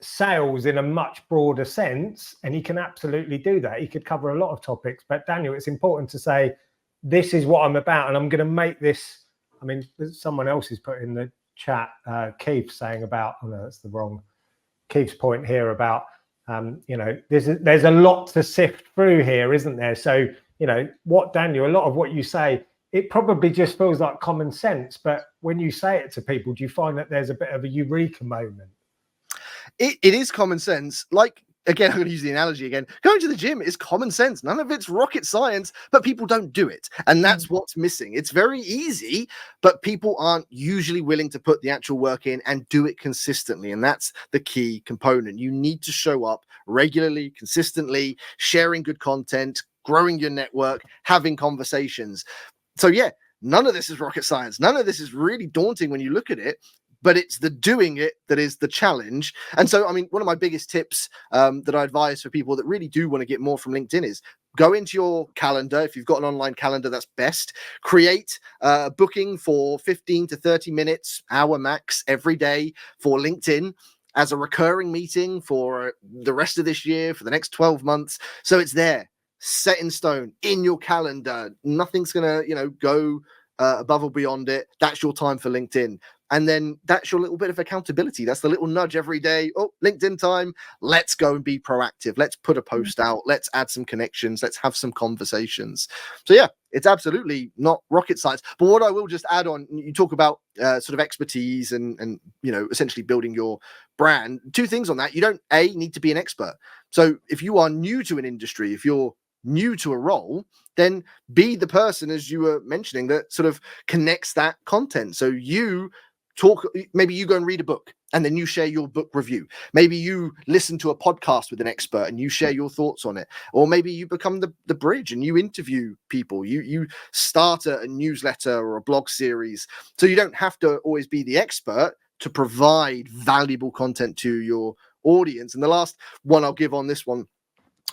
sales in a much broader sense, and he can absolutely do that. He could cover a lot of topics, but Daniel, it's important to say, this is what I'm about, and I'm going to make this. I mean, someone else is put in the chat, Keith, saying about, oh no, that's the wrong Keith's point here about, you know, there's a lot to sift through here, isn't there? So, you know, what Daniel, a lot of what you say, it probably just feels like common sense, but when you say it to people, do you find that there's a bit of a eureka moment? It is common sense. Like, again, I'm going to use the analogy again. Going to the gym is common sense. None of it's rocket science, but people don't do it. And that's what's missing. It's very easy, but people aren't usually willing to put the actual work in and do it consistently. And that's the key component. You need to show up regularly, consistently, sharing good content, growing your network, having conversations. So yeah, none of this is rocket science. None of this is really daunting when you look at it. But it's the doing it that is the challenge. And so, I mean, one of my biggest tips that I advise for people that really do want to get more from LinkedIn is go into your calendar. If you've got an online calendar, that's best. Create a booking for 15 to 30 minutes, hour max, every day for LinkedIn as a recurring meeting for the rest of this year, for the next 12 months. So it's there, set in stone, in your calendar. Nothing's going to, you know, go above or beyond it. That's your time for LinkedIn. And then that's your little bit of accountability. That's the little nudge every day. Oh, LinkedIn time. Let's go and be proactive. Let's put a post out. Let's add some connections. Let's have some conversations. So yeah, it's absolutely not rocket science. But what I will just add on, you talk about sort of expertise and you know, essentially building your brand. Two things on that. You don't need to be an expert. So if you are new to an industry, if you're new to a role, then be the person, as you were mentioning, that sort of connects that content. So you talk, maybe you go and read a book and then you share your book review. Maybe you listen to a podcast with an expert and you share your thoughts on it. Or maybe you become the bridge and you interview people. You start a newsletter or a blog series. So you don't have to always be the expert to provide valuable content to your audience. And the last one I'll give on this one,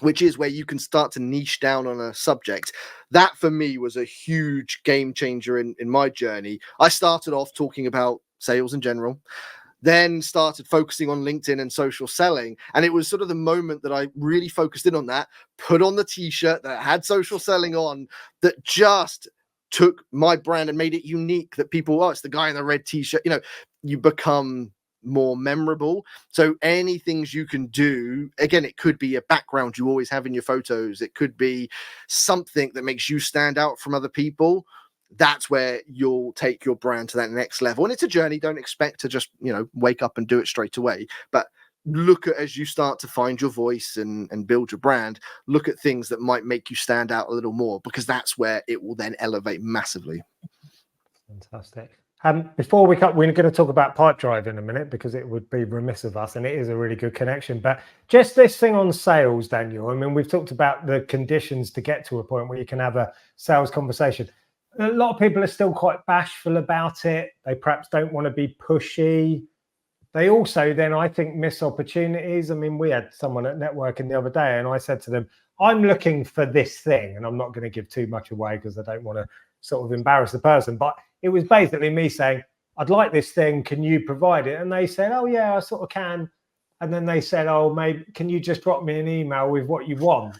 which is where you can start to niche down on a subject. That for me was a huge game changer in my journey. I started off talking about sales in general, then started focusing on LinkedIn and social selling. And it was sort of the moment that I really focused in on that, put on the t-shirt that had social selling on, that just took my brand and made it unique, that people, oh, it's the guy in the red t-shirt. You know, you become more memorable. So any things you can do, again, it could be a background you always have in your photos. It could be something that makes you stand out from other people. That's where you'll take your brand to that next level. And it's a journey. Don't expect to just, you know, wake up and do it straight away. But look at, as you start to find your voice and build your brand, look at things that might make you stand out a little more, because that's where it will then elevate massively. Fantastic. Before we cut, we're going to talk about Pipedrive in a minute because it would be remiss of us, and it is a really good connection. But just this thing on sales, Daniel. I mean, we've talked about the conditions to get to a point where you can have a sales conversation. A lot of people are still quite bashful about it. They perhaps don't want to be pushy. They also then, I think, miss opportunities. I mean, we had someone at networking the other day, and I said to them, I'm looking for this thing, and I'm not going to give too much away because I don't want to sort of embarrass the person. But it was basically me saying, I'd like this thing. Can you provide it? And they said, oh, yeah, I sort of can. And then they said, oh, maybe can you just drop me an email with what you want?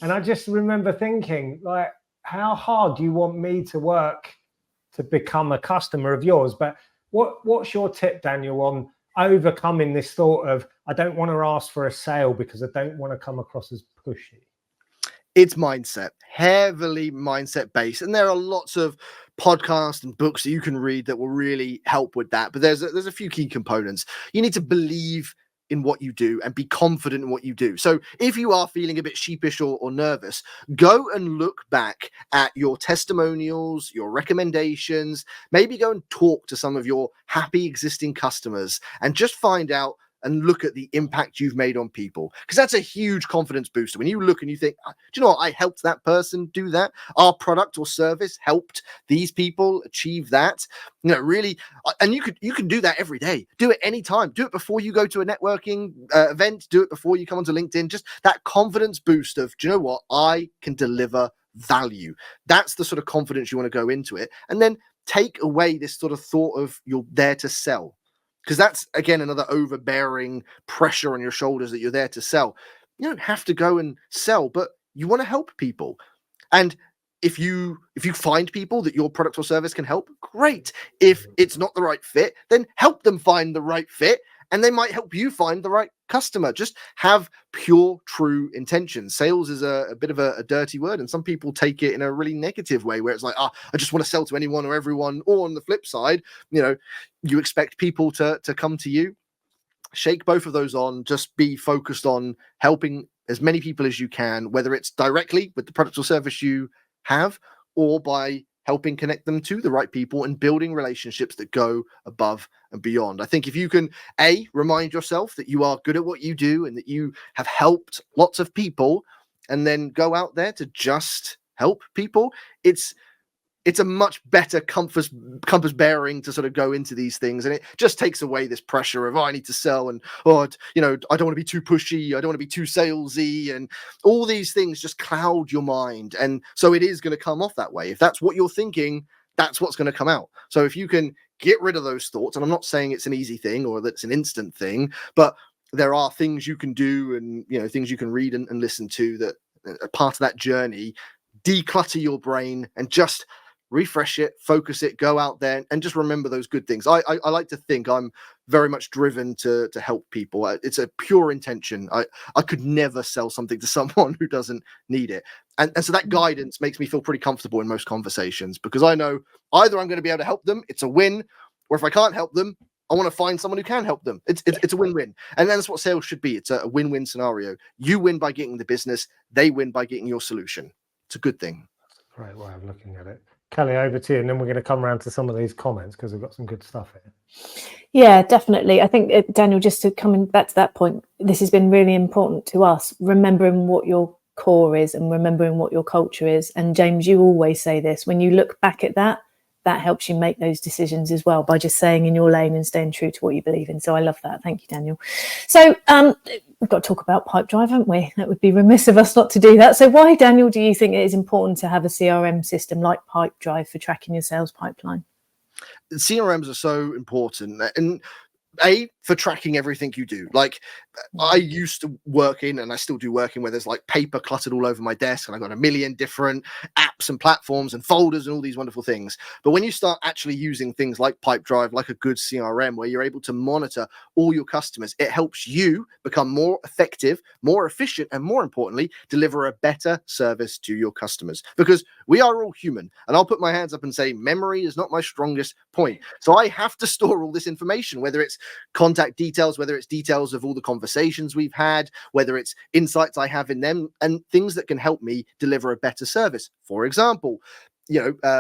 And I just remember thinking, like, how hard do you want me to work to become a customer of yours? But what's your tip, Daniel, on overcoming this thought of, I don't want to ask for a sale because I don't want to come across as pushy? It's mindset, heavily mindset based. And there are lots of podcasts and books that you can read that will really help with that. But there's a few key components. You need to believe in what you do and be confident in what you do. So if you are feeling a bit sheepish or nervous, go and look back at your testimonials, your recommendations, maybe go and talk to some of your happy existing customers and just find out and look at the impact you've made on people, because that's a huge confidence booster. When you look and you think, do you know what, I helped that person do that. Our product or service helped these people achieve that. You know, really, and you can do that every day. Do it anytime. Do it before you go to a networking event. Do it before you come onto LinkedIn. Just that confidence boost of, do you know what, I can deliver value. That's the sort of confidence you want to go into it, and then take away this sort of thought of you're there to sell. Because that's, again, another overbearing pressure on your shoulders that you're there to sell. You don't have to go and sell, but you want to help people. And if you find people that your product or service can help, great. If it's not the right fit, then help them find the right fit, and they might help you find the right customer. Just have pure, true intentions. Sales is a bit of a dirty word, and some people take it in a really negative way, where it's like, I just want to sell to anyone or everyone. Or on the flip side, you expect people to come to you. Shake both of those on. Just be focused on helping as many people as you can, whether it's directly with the product or service you have, or by helping connect them to the right people and building relationships that go above and beyond. I think if you can, remind yourself that you are good at what you do and that you have helped lots of people, and then go out there to just help people, it's a much better compass bearing to sort of go into these things. And it just takes away this pressure of, I need to sell, and, I don't want to be too pushy. I don't want to be too salesy, and all these things just cloud your mind. And so it is going to come off that way. If that's what you're thinking, that's what's going to come out. So if you can get rid of those thoughts, and I'm not saying it's an easy thing or that it's an instant thing, but there are things you can do and, things you can read and listen to that are part of that journey. Declutter your brain and just refresh it, focus it, go out there and just remember those good things. I like to think I'm very much driven to help people. It's a pure intention. I could never sell something to someone who doesn't need it. And so that guidance makes me feel pretty comfortable in most conversations, because I know either I'm going to be able to help them, it's a win, or if I can't help them, I want to find someone who can help them. It's a win-win. And that's what sales should be. It's a win-win scenario. You win by getting the business, they win by getting your solution. It's a good thing. That's a great way of looking at it. Kelly, over to you, and then we're going to come around to some of these comments because we've got some good stuff here. Yeah, definitely. I think, Daniel, just to come back to that point, this has been really important to us, remembering what your core is and remembering what your culture is. And James, you always say this, when you look back at that helps you make those decisions as well, by just staying in your lane and staying true to what you believe in. So I love that. Thank you, Daniel. So we've got to talk about Pipedrive, haven't we? That would be remiss of us not to do that. So why, Daniel, do you think it is important to have a CRM system like Pipedrive for tracking your sales pipeline? CRMs are so important, and for tracking everything you do. Like, I used to work in, and I still do work in, where there's like paper cluttered all over my desk, and I've got a million different apps and platforms and folders and all these wonderful things. But when you start actually using things like Pipedrive, like a good CRM, where you're able to monitor all your customers, it helps you become more effective, more efficient, and more importantly, deliver a better service to your customers. Because we are all human, and I'll put my hands up and say memory is not my strongest point. So I have to store all this information, whether it's contact details, whether it's details of all the conversations we've had, whether it's insights I have in them, and things that can help me deliver a better service. For example,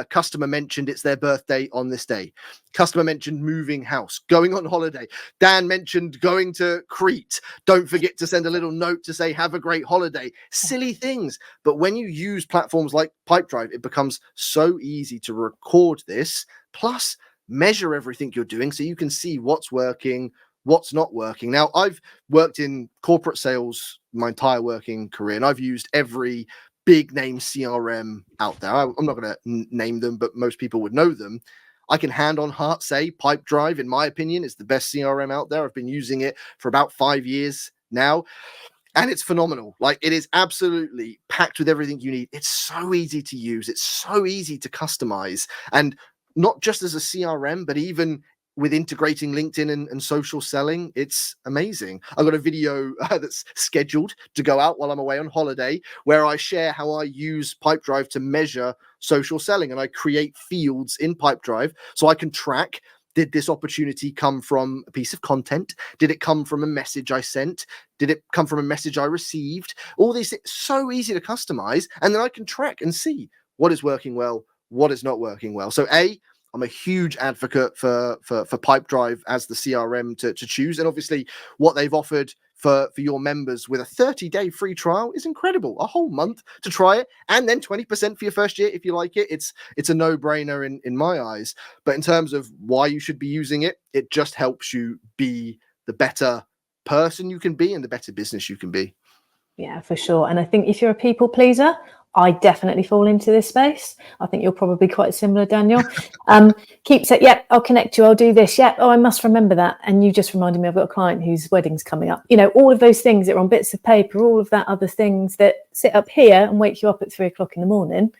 customer mentioned it's their birthday on this day. Customer mentioned moving house, going on holiday. Dan mentioned going to Crete. Don't forget to send a little note to say, have a great holiday. Silly things. But when you use platforms like Pipedrive, it becomes so easy to record this, plus measure everything you're doing so you can see what's working, what's not working. Now, I've worked in corporate sales my entire working career, and I've used every big name CRM out there. I'm not going to name them, but most people would know them. I can hand on heart say Pipedrive, in my opinion, is the best CRM out there. I've been using it for about 5 years now, and it's phenomenal. Like, it is absolutely packed with everything you need. It's so easy to use. It's so easy to customize, and not just as a CRM, but even with integrating LinkedIn and social selling. It's amazing. I've got a video that's scheduled to go out while I'm away on holiday, where I share how I use Pipedrive to measure social selling, and I create fields in Pipedrive so I can track, did this opportunity come from a piece of content? Did it come from a message I sent? Did it come from a message I received? All these things, so easy to customize, and then I can track and see what is working well, what is not working well. So I'm a huge advocate for Pipedrive as the CRM to choose. And obviously what they've offered for your members with a 30-day free trial is incredible. A whole month to try it, and then 20% for your first year if you like it. It's a no-brainer in my eyes. But in terms of why you should be using it, it just helps you be the better person you can be and the better business you can be. Yeah, for sure. And I think if you're a people pleaser, I definitely fall into this space. I think you're probably quite similar, Daniel. Keep saying, yep, I'll connect you, I'll do this. Yep, oh, I must remember that. And you just reminded me, I've got a client whose wedding's coming up. All of those things that are on bits of paper, all of that other things that sit up here and wake you up at 3 o'clock in the morning,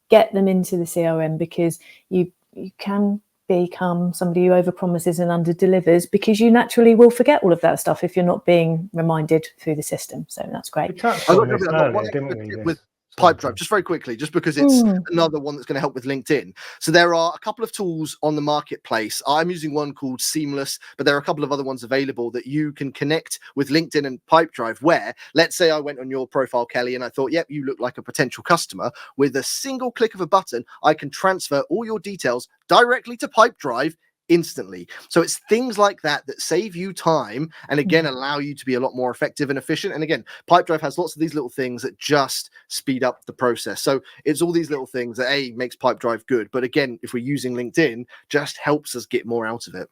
get them into the CRM, because you can become somebody who overpromises and underdelivers, because you naturally will forget all of that stuff if you're not being reminded through the system. So that's great. We touched on this earlier, didn't we? With Pipedrive, just very quickly, just because it's another one that's going to help with LinkedIn. So there are a couple of tools on the marketplace. I'm using one called Seamless, but there are a couple of other ones available that you can connect with LinkedIn and Pipedrive, where, let's say I went on your profile, Kelly, and I thought, yep, you look like a potential customer. With a single click of a button, I can transfer all your details directly to Pipedrive instantly. So it's things like that save you time, and again allow you to be a lot more effective and efficient. And again, Pipedrive has lots of these little things that just speed up the process. So it's all these little things that makes Pipedrive good, but again, if we're using LinkedIn, just helps us get more out of it.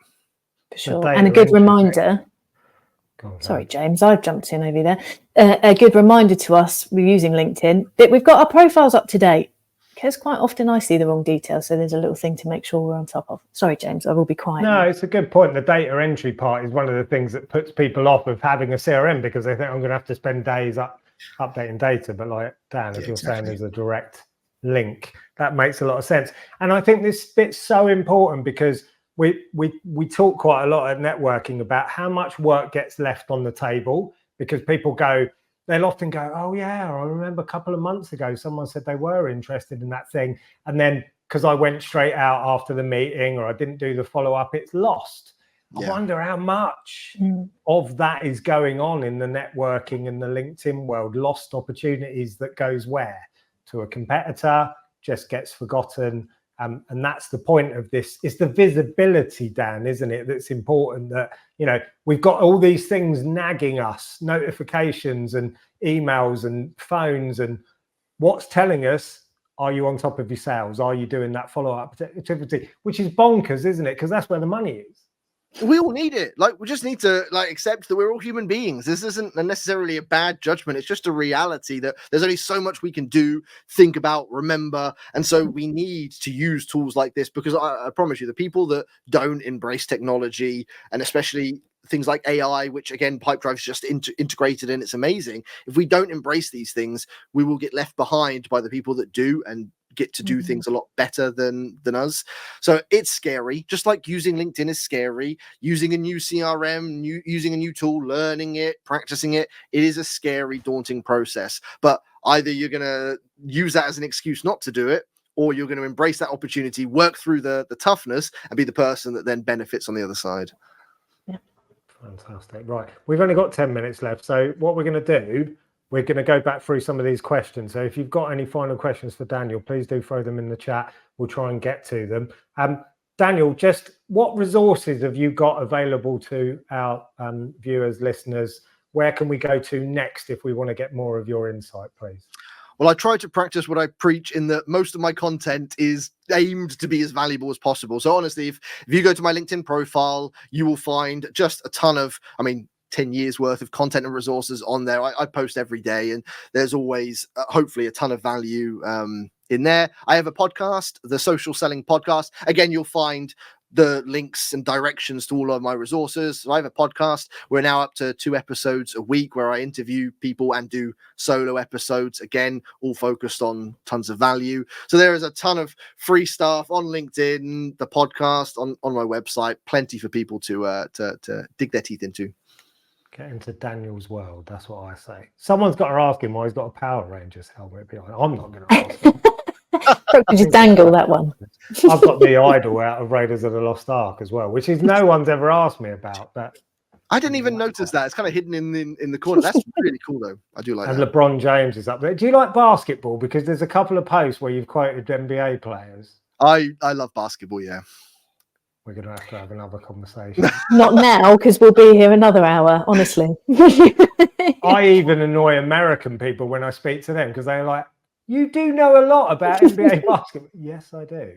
For sure. And a good reminder. Sorry, James, I've jumped in over there. A good reminder to us, we're using LinkedIn, that we've got our profiles up to date. Because quite often I see the wrong details, so there's a little thing to make sure we're on top of. Sorry, James, I will be quiet. No, it's a good point. The data entry part is one of the things that puts people off of having a CRM, because they think I'm going to have to spend days updating data. But like Dan, as you're saying, there's a direct link. That makes a lot of sense. And I think this bit's so important, because we talk quite a lot at networking about how much work gets left on the table, because people they'll often go, oh yeah, I remember a couple of months ago, someone said they were interested in that thing. And then because I went straight out after the meeting, or I didn't do the follow-up, it's lost. Yeah. I wonder how much of that is going on in the networking and the LinkedIn world. Lost opportunities that goes where? To a competitor, just gets forgotten. And that's the point of this. It's the visibility, Dan, isn't it? That's important. That, we've got all these things nagging us, notifications and emails and phones, and what's telling us, are you on top of your sales? Are you doing that follow-up activity? Which is bonkers, isn't it? Because that's where the money is. We all need it. Like, we just need to accept that we're all human beings. This isn't necessarily a bad judgment. It's just a reality that there's only so much we can do, think about, remember. And so we need to use tools like this, because I promise you, the people that don't embrace technology, and especially things like AI, which again, Pipedrive's just integrated in, it's amazing. If we don't embrace these things, we will get left behind by the people that do, and get to do things a lot better than us. So it's scary, just like using LinkedIn is scary. Using a new CRM, using a new tool, learning it, practicing it, it is a scary, daunting process. But either you're going to use that as an excuse not to do it, or you're going to embrace that opportunity, work through the toughness, and be the person that then benefits on the other side. Yeah. Fantastic. Right, we've only got 10 minutes left, so what we're going to do, we're going to go back through some of these questions. So if you've got any final questions for Daniel, please do throw them in the chat. We'll try and get to them. Daniel, just what resources have you got available to our viewers, listeners? Where can we go to next if we want to get more of your insight, please? Well, I try to practice what I preach in that most of my content is aimed to be as valuable as possible. So honestly, if you go to my LinkedIn profile, you will find just a ton of, 10 years worth of content and resources on there. I post every day, and there's always hopefully a ton of value in there. I have a podcast, the Social Selling Podcast. Again, you'll find the links and directions to all of my resources. So I have a podcast. We're now up to 2 episodes a week where I interview people and do solo episodes, again, all focused on tons of value. So there is a ton of free stuff on LinkedIn, the podcast, on my website, plenty for people to dig their teeth into. Get into Daniel's world, that's what I say. Someone's got to ask him why he's got a Power Rangers helmet behind. I'm not going to ask him. Just dangle that one. I've got the idol out of Raiders of the Lost Ark as well, which is no one's ever asked me about. But I didn't even notice that. It's kind of hidden in the corner. That's really cool, though. I do like and that. And LeBron James is up there. Do you like basketball? Because there's a couple of posts where you've quoted NBA players. I love basketball, yeah. We're going to have another conversation. Not now, because we'll be here another hour, honestly. I even annoy American people when I speak to them because they're like, you do know a lot about NBA basketball. Yes, I do.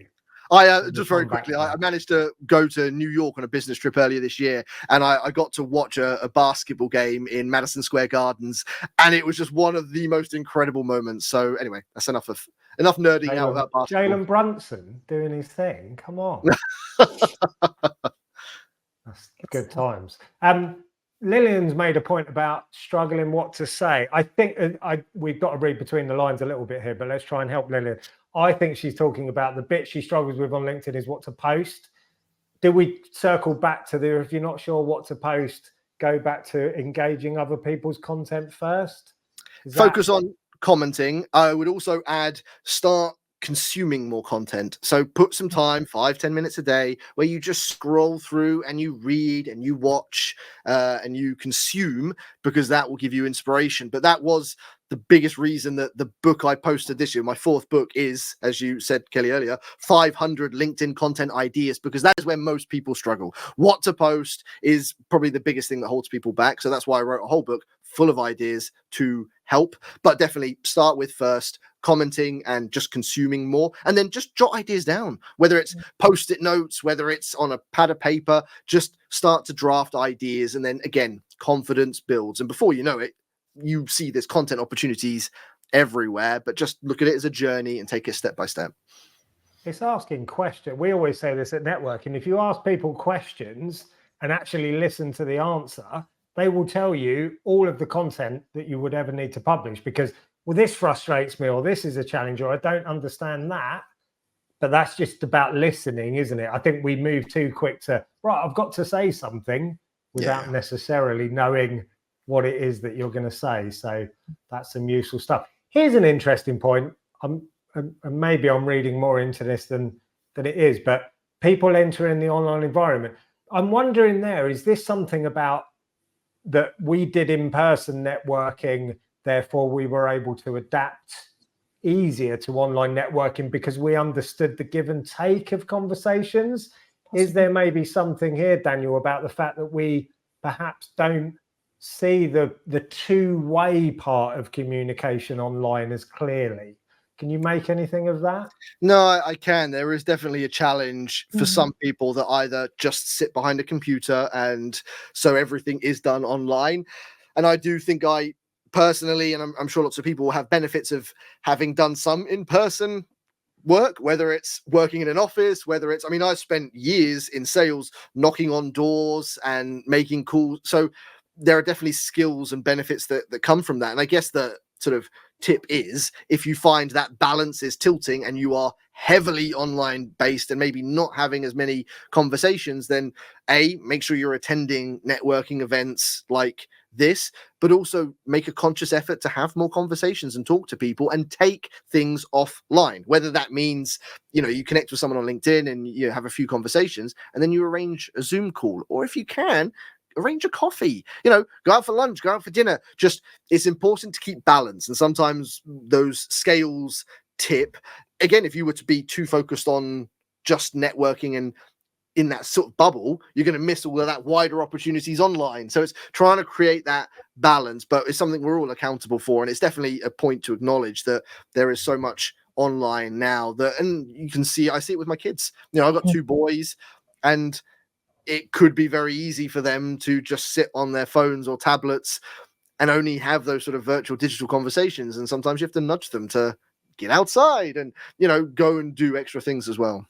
I just very quickly, I managed to go to New York on a business trip earlier this year, and I got to watch a basketball game in Madison Square Gardens, and it was just one of the most incredible moments. So anyway, that's enough nerding out about basketball. Jalen Brunson doing his thing. Come on. That's good times. Lillian's made a point about struggling what to say. I think we've got to read between the lines a little bit here, but let's try and help Lillian. I think she's talking about the bit she struggles with on LinkedIn is what to post. Do we circle back to if you're not sure what to post, go back to engaging other people's content first? Focus on commenting. I would also add start consuming more content. So put some time, 5-10 minutes a day, where you just scroll through and you read and you watch and you consume, because that will give you inspiration. But that was the biggest reason that the book I posted this year, my 4th book, is, as you said, Kelly, earlier, 500 LinkedIn content ideas, because that is where most people struggle. What to post is probably the biggest thing that holds people back. So that's why I wrote a whole book full of ideas to help. But definitely start with first commenting and just consuming more, and then just jot ideas down, whether it's post-it notes, whether it's on a pad of paper. Just start to draft ideas, and then again, confidence builds, and before you know it, you see there's content opportunities everywhere. But just look at it as a journey and take it step by step. It's asking questions. We always say this at networking. If you ask people questions and actually listen to the answer, they will tell you all of the content that you would ever need to publish, because, well, this frustrates me, or this is a challenge, or I don't understand that. But that's just about listening, isn't it? I think we move too quick to, right, I've got to say something without necessarily knowing what it is that you're going to say. So that's some useful stuff. Here's an interesting point. And maybe I'm reading more into this than it is, but people entering the online environment. I'm wondering is this something about that we did in-person networking, therefore we were able to adapt easier to online networking because we understood the give and take of conversations? Is there maybe something here, Daniel, about the fact that we perhaps don't see the two-way part of communication online as clearly? Can you make anything of that? No, I can. There is definitely a challenge for some people that either just sit behind a computer, and so everything is done online. And I do think I personally, and I'm sure lots of people will have benefits of having done some in-person work, whether it's working in an office, whether it's, I spent years in sales knocking on doors and making calls. So there are definitely skills and benefits that come from that. And I guess the sort of tip is, if you find that balance is tilting and you are heavily online based and maybe not having as many conversations, then make sure you're attending networking events like this, but also make a conscious effort to have more conversations and talk to people and take things offline. Whether that means, you connect with someone on LinkedIn and you have a few conversations and then you arrange a Zoom call, or if you can, arrange a coffee, go out for lunch, go out for dinner. Just, it's important to keep balance. And sometimes those scales tip. Again, if you were to be too focused on just networking and in that sort of bubble, you're going to miss all of that wider opportunities online. So it's trying to create that balance, but it's something we're all accountable for. And it's definitely a point to acknowledge that there is so much online now that, and you can see, I see it with my kids. I've got 2 boys, and it could be very easy for them to just sit on their phones or tablets and only have those sort of virtual digital conversations. And sometimes you have to nudge them to get outside and, go and do extra things as well.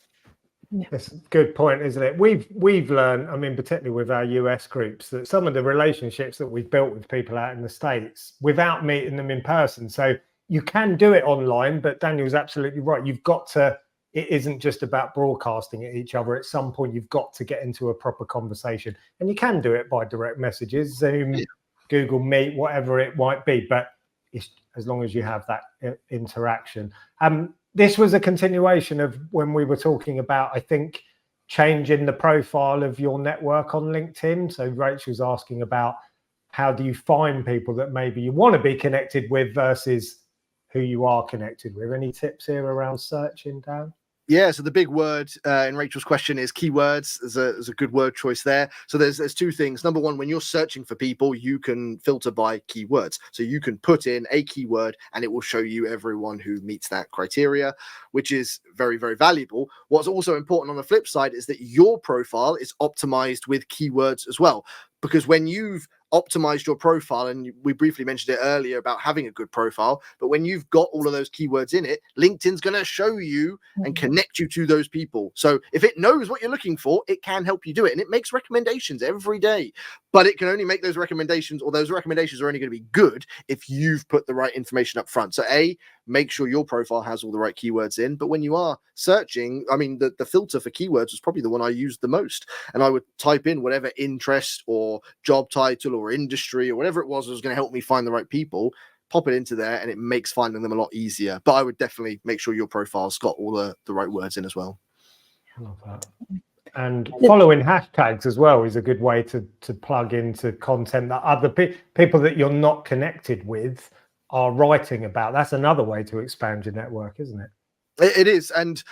That's a good point, isn't it? We've learned, I mean, particularly with our US groups, that some of the relationships that we've built with people out in the States without meeting them in person. So you can do it online, but Daniel's absolutely right. You've got to, it isn't just about broadcasting at each other. At some point, you've got to get into a proper conversation, and you can do it by direct messages, Zoom, Google Meet, whatever it might be. But it's, as long as you have that interaction. This was a continuation of when we were talking about, I think, changing the profile of your network on LinkedIn. So Rachel's asking about how do you find people that maybe you want to be connected with versus who you are connected with. Any tips here around searching, Dan? Yeah, so the big word in Rachel's question is keywords. There's a good word choice there. So there's 2 things. Number one, when you're searching for people, you can filter by keywords. So you can put in a keyword and it will show you everyone who meets that criteria, which is very, very valuable. What's also important on the flip side is that your profile is optimized with keywords as well. Because when you've optimized your profile, and we briefly mentioned it earlier about having a good profile, but when you've got all of those keywords in it, LinkedIn's going to show you and connect you to those people. So if it knows what you're looking for, it can help you do it, and it makes recommendations every day. But it can only make those recommendations, or those recommendations are only going to be good if you've put the right information up front. So make sure your profile has all the right keywords in. But when you are searching, I mean, the filter for keywords was probably the one I used the most. And I would type in whatever interest or job title or industry or whatever it was going to help me find the right people, pop it into there, and it makes finding them a lot easier. But I would definitely make sure your profile's got all the right words in as well. I love that. And following hashtags as well is a good way to plug into content that other people that you're not connected with are writing about. That's another way to expand your network, isn't it? It is. And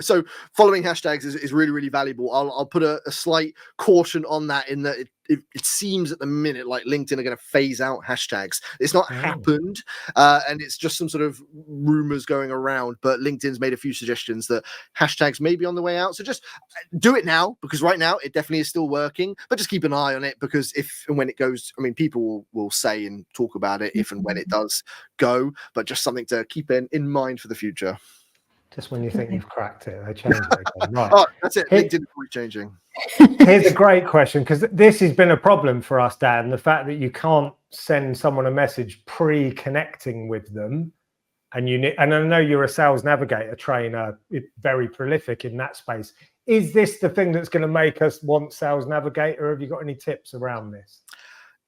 so following hashtags is really, really valuable. I'll put a slight caution on that, in that it seems at the minute like LinkedIn are going to phase out hashtags. It's not happened, and it's just some sort of rumors going around, but LinkedIn's made a few suggestions that hashtags may be on the way out. So just do it now, because right now it definitely is still working, but just keep an eye on it, because if and when it goes, I mean, people will say and talk about it if and when it does go, but just something to keep in mind for the future. Just when you think you've cracked it, they change it again. Right. Oh, that's it. LinkedIn is changing. Here's a great question, because this has been a problem for us, Dan. The fact that you can't send someone a message pre-connecting with them, and and I know you're a sales navigator trainer, very prolific in that space. Is this the thing that's going to make us want Sales Navigator? Have you got any tips around this?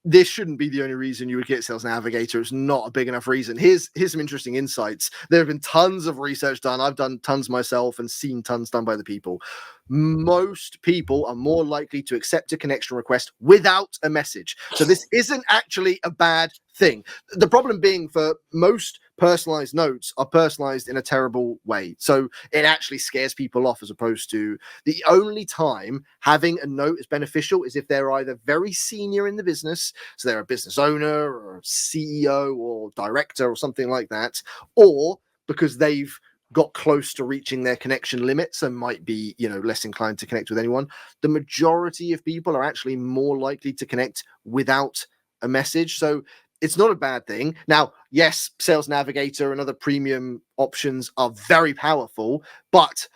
This shouldn't be the only reason you would get Sales Navigator. It's not a big enough reason. Here's some interesting insights. There have been tons of research done. I've done tons myself and seen tons done by the people. Most people are more likely to accept a connection request without a message. So this isn't actually a bad thing. The problem being, for most personalized notes are personalized in a terrible way. So it actually scares people off, as opposed to the only time having a note is beneficial is if they're either very senior in the business, so they're a business owner or a CEO or director or something like that, or because they've got close to reaching their connection limits and might be, less inclined to connect with anyone. The majority of people are actually more likely to connect without a message. So it's not a bad thing. Now, yes, Sales Navigator and other premium options are very powerful, but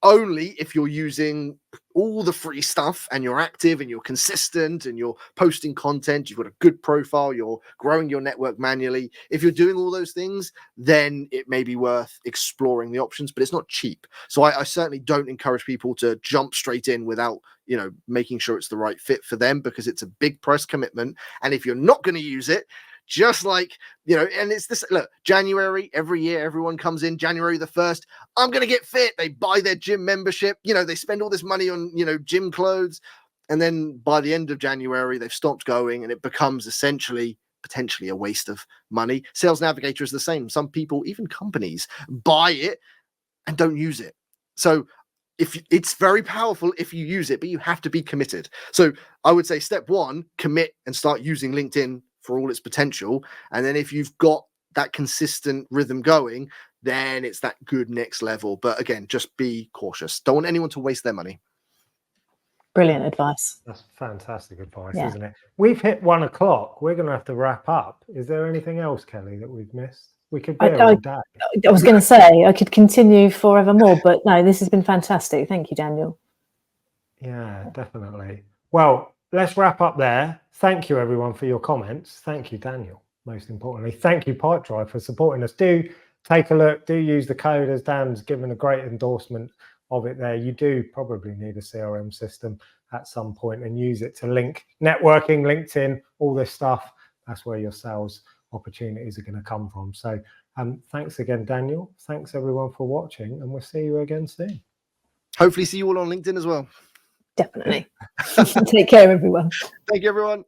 only if you're using all the free stuff and you're active and you're consistent and you're posting content, you've got a good profile, you're growing your network manually. If you're doing all those things, then it may be worth exploring the options, but it's not cheap. So I certainly don't encourage people to jump straight in without, making sure it's the right fit for them, because it's a big price commitment. And if you're not going to use it, just like, and it's this, look, January, every year, everyone comes in January the 1st, I'm going to get fit. They buy their gym membership, they spend all this money on, gym clothes. And then by the end of January, they've stopped going, and it becomes essentially potentially a waste of money. Sales Navigator is the same. Some people, even companies, buy it and don't use it. So if it's very powerful if you use it, but you have to be committed. So I would say step one, commit and start using LinkedIn for all its potential. And then if you've got that consistent rhythm going, then it's that good next level. But again, just be cautious. Don't want anyone to waste their money. Brilliant advice. That's fantastic advice, Yeah. isn't it? We've hit 1 o'clock. We're going to have to wrap up. Is there anything else, Kelly, that we've missed? We could be here all day. I was going to say I could continue forevermore, but no, this has been fantastic. Thank you, Daniel. Yeah, definitely. Well, let's wrap up there. Thank you, everyone, for your comments. Thank you, Daniel. Most importantly, thank you, Pipedrive, for supporting us. Do take a look. Do use the code, as Dan's given a great endorsement of it there. You do probably need a CRM system at some point and use it to link networking, LinkedIn, all this stuff. That's where your sales opportunities are going to come from. So thanks again, Daniel. Thanks everyone for watching, and we'll see you again soon. Hopefully see you all on LinkedIn as well. Definitely. Take care, everyone. Thank you, everyone.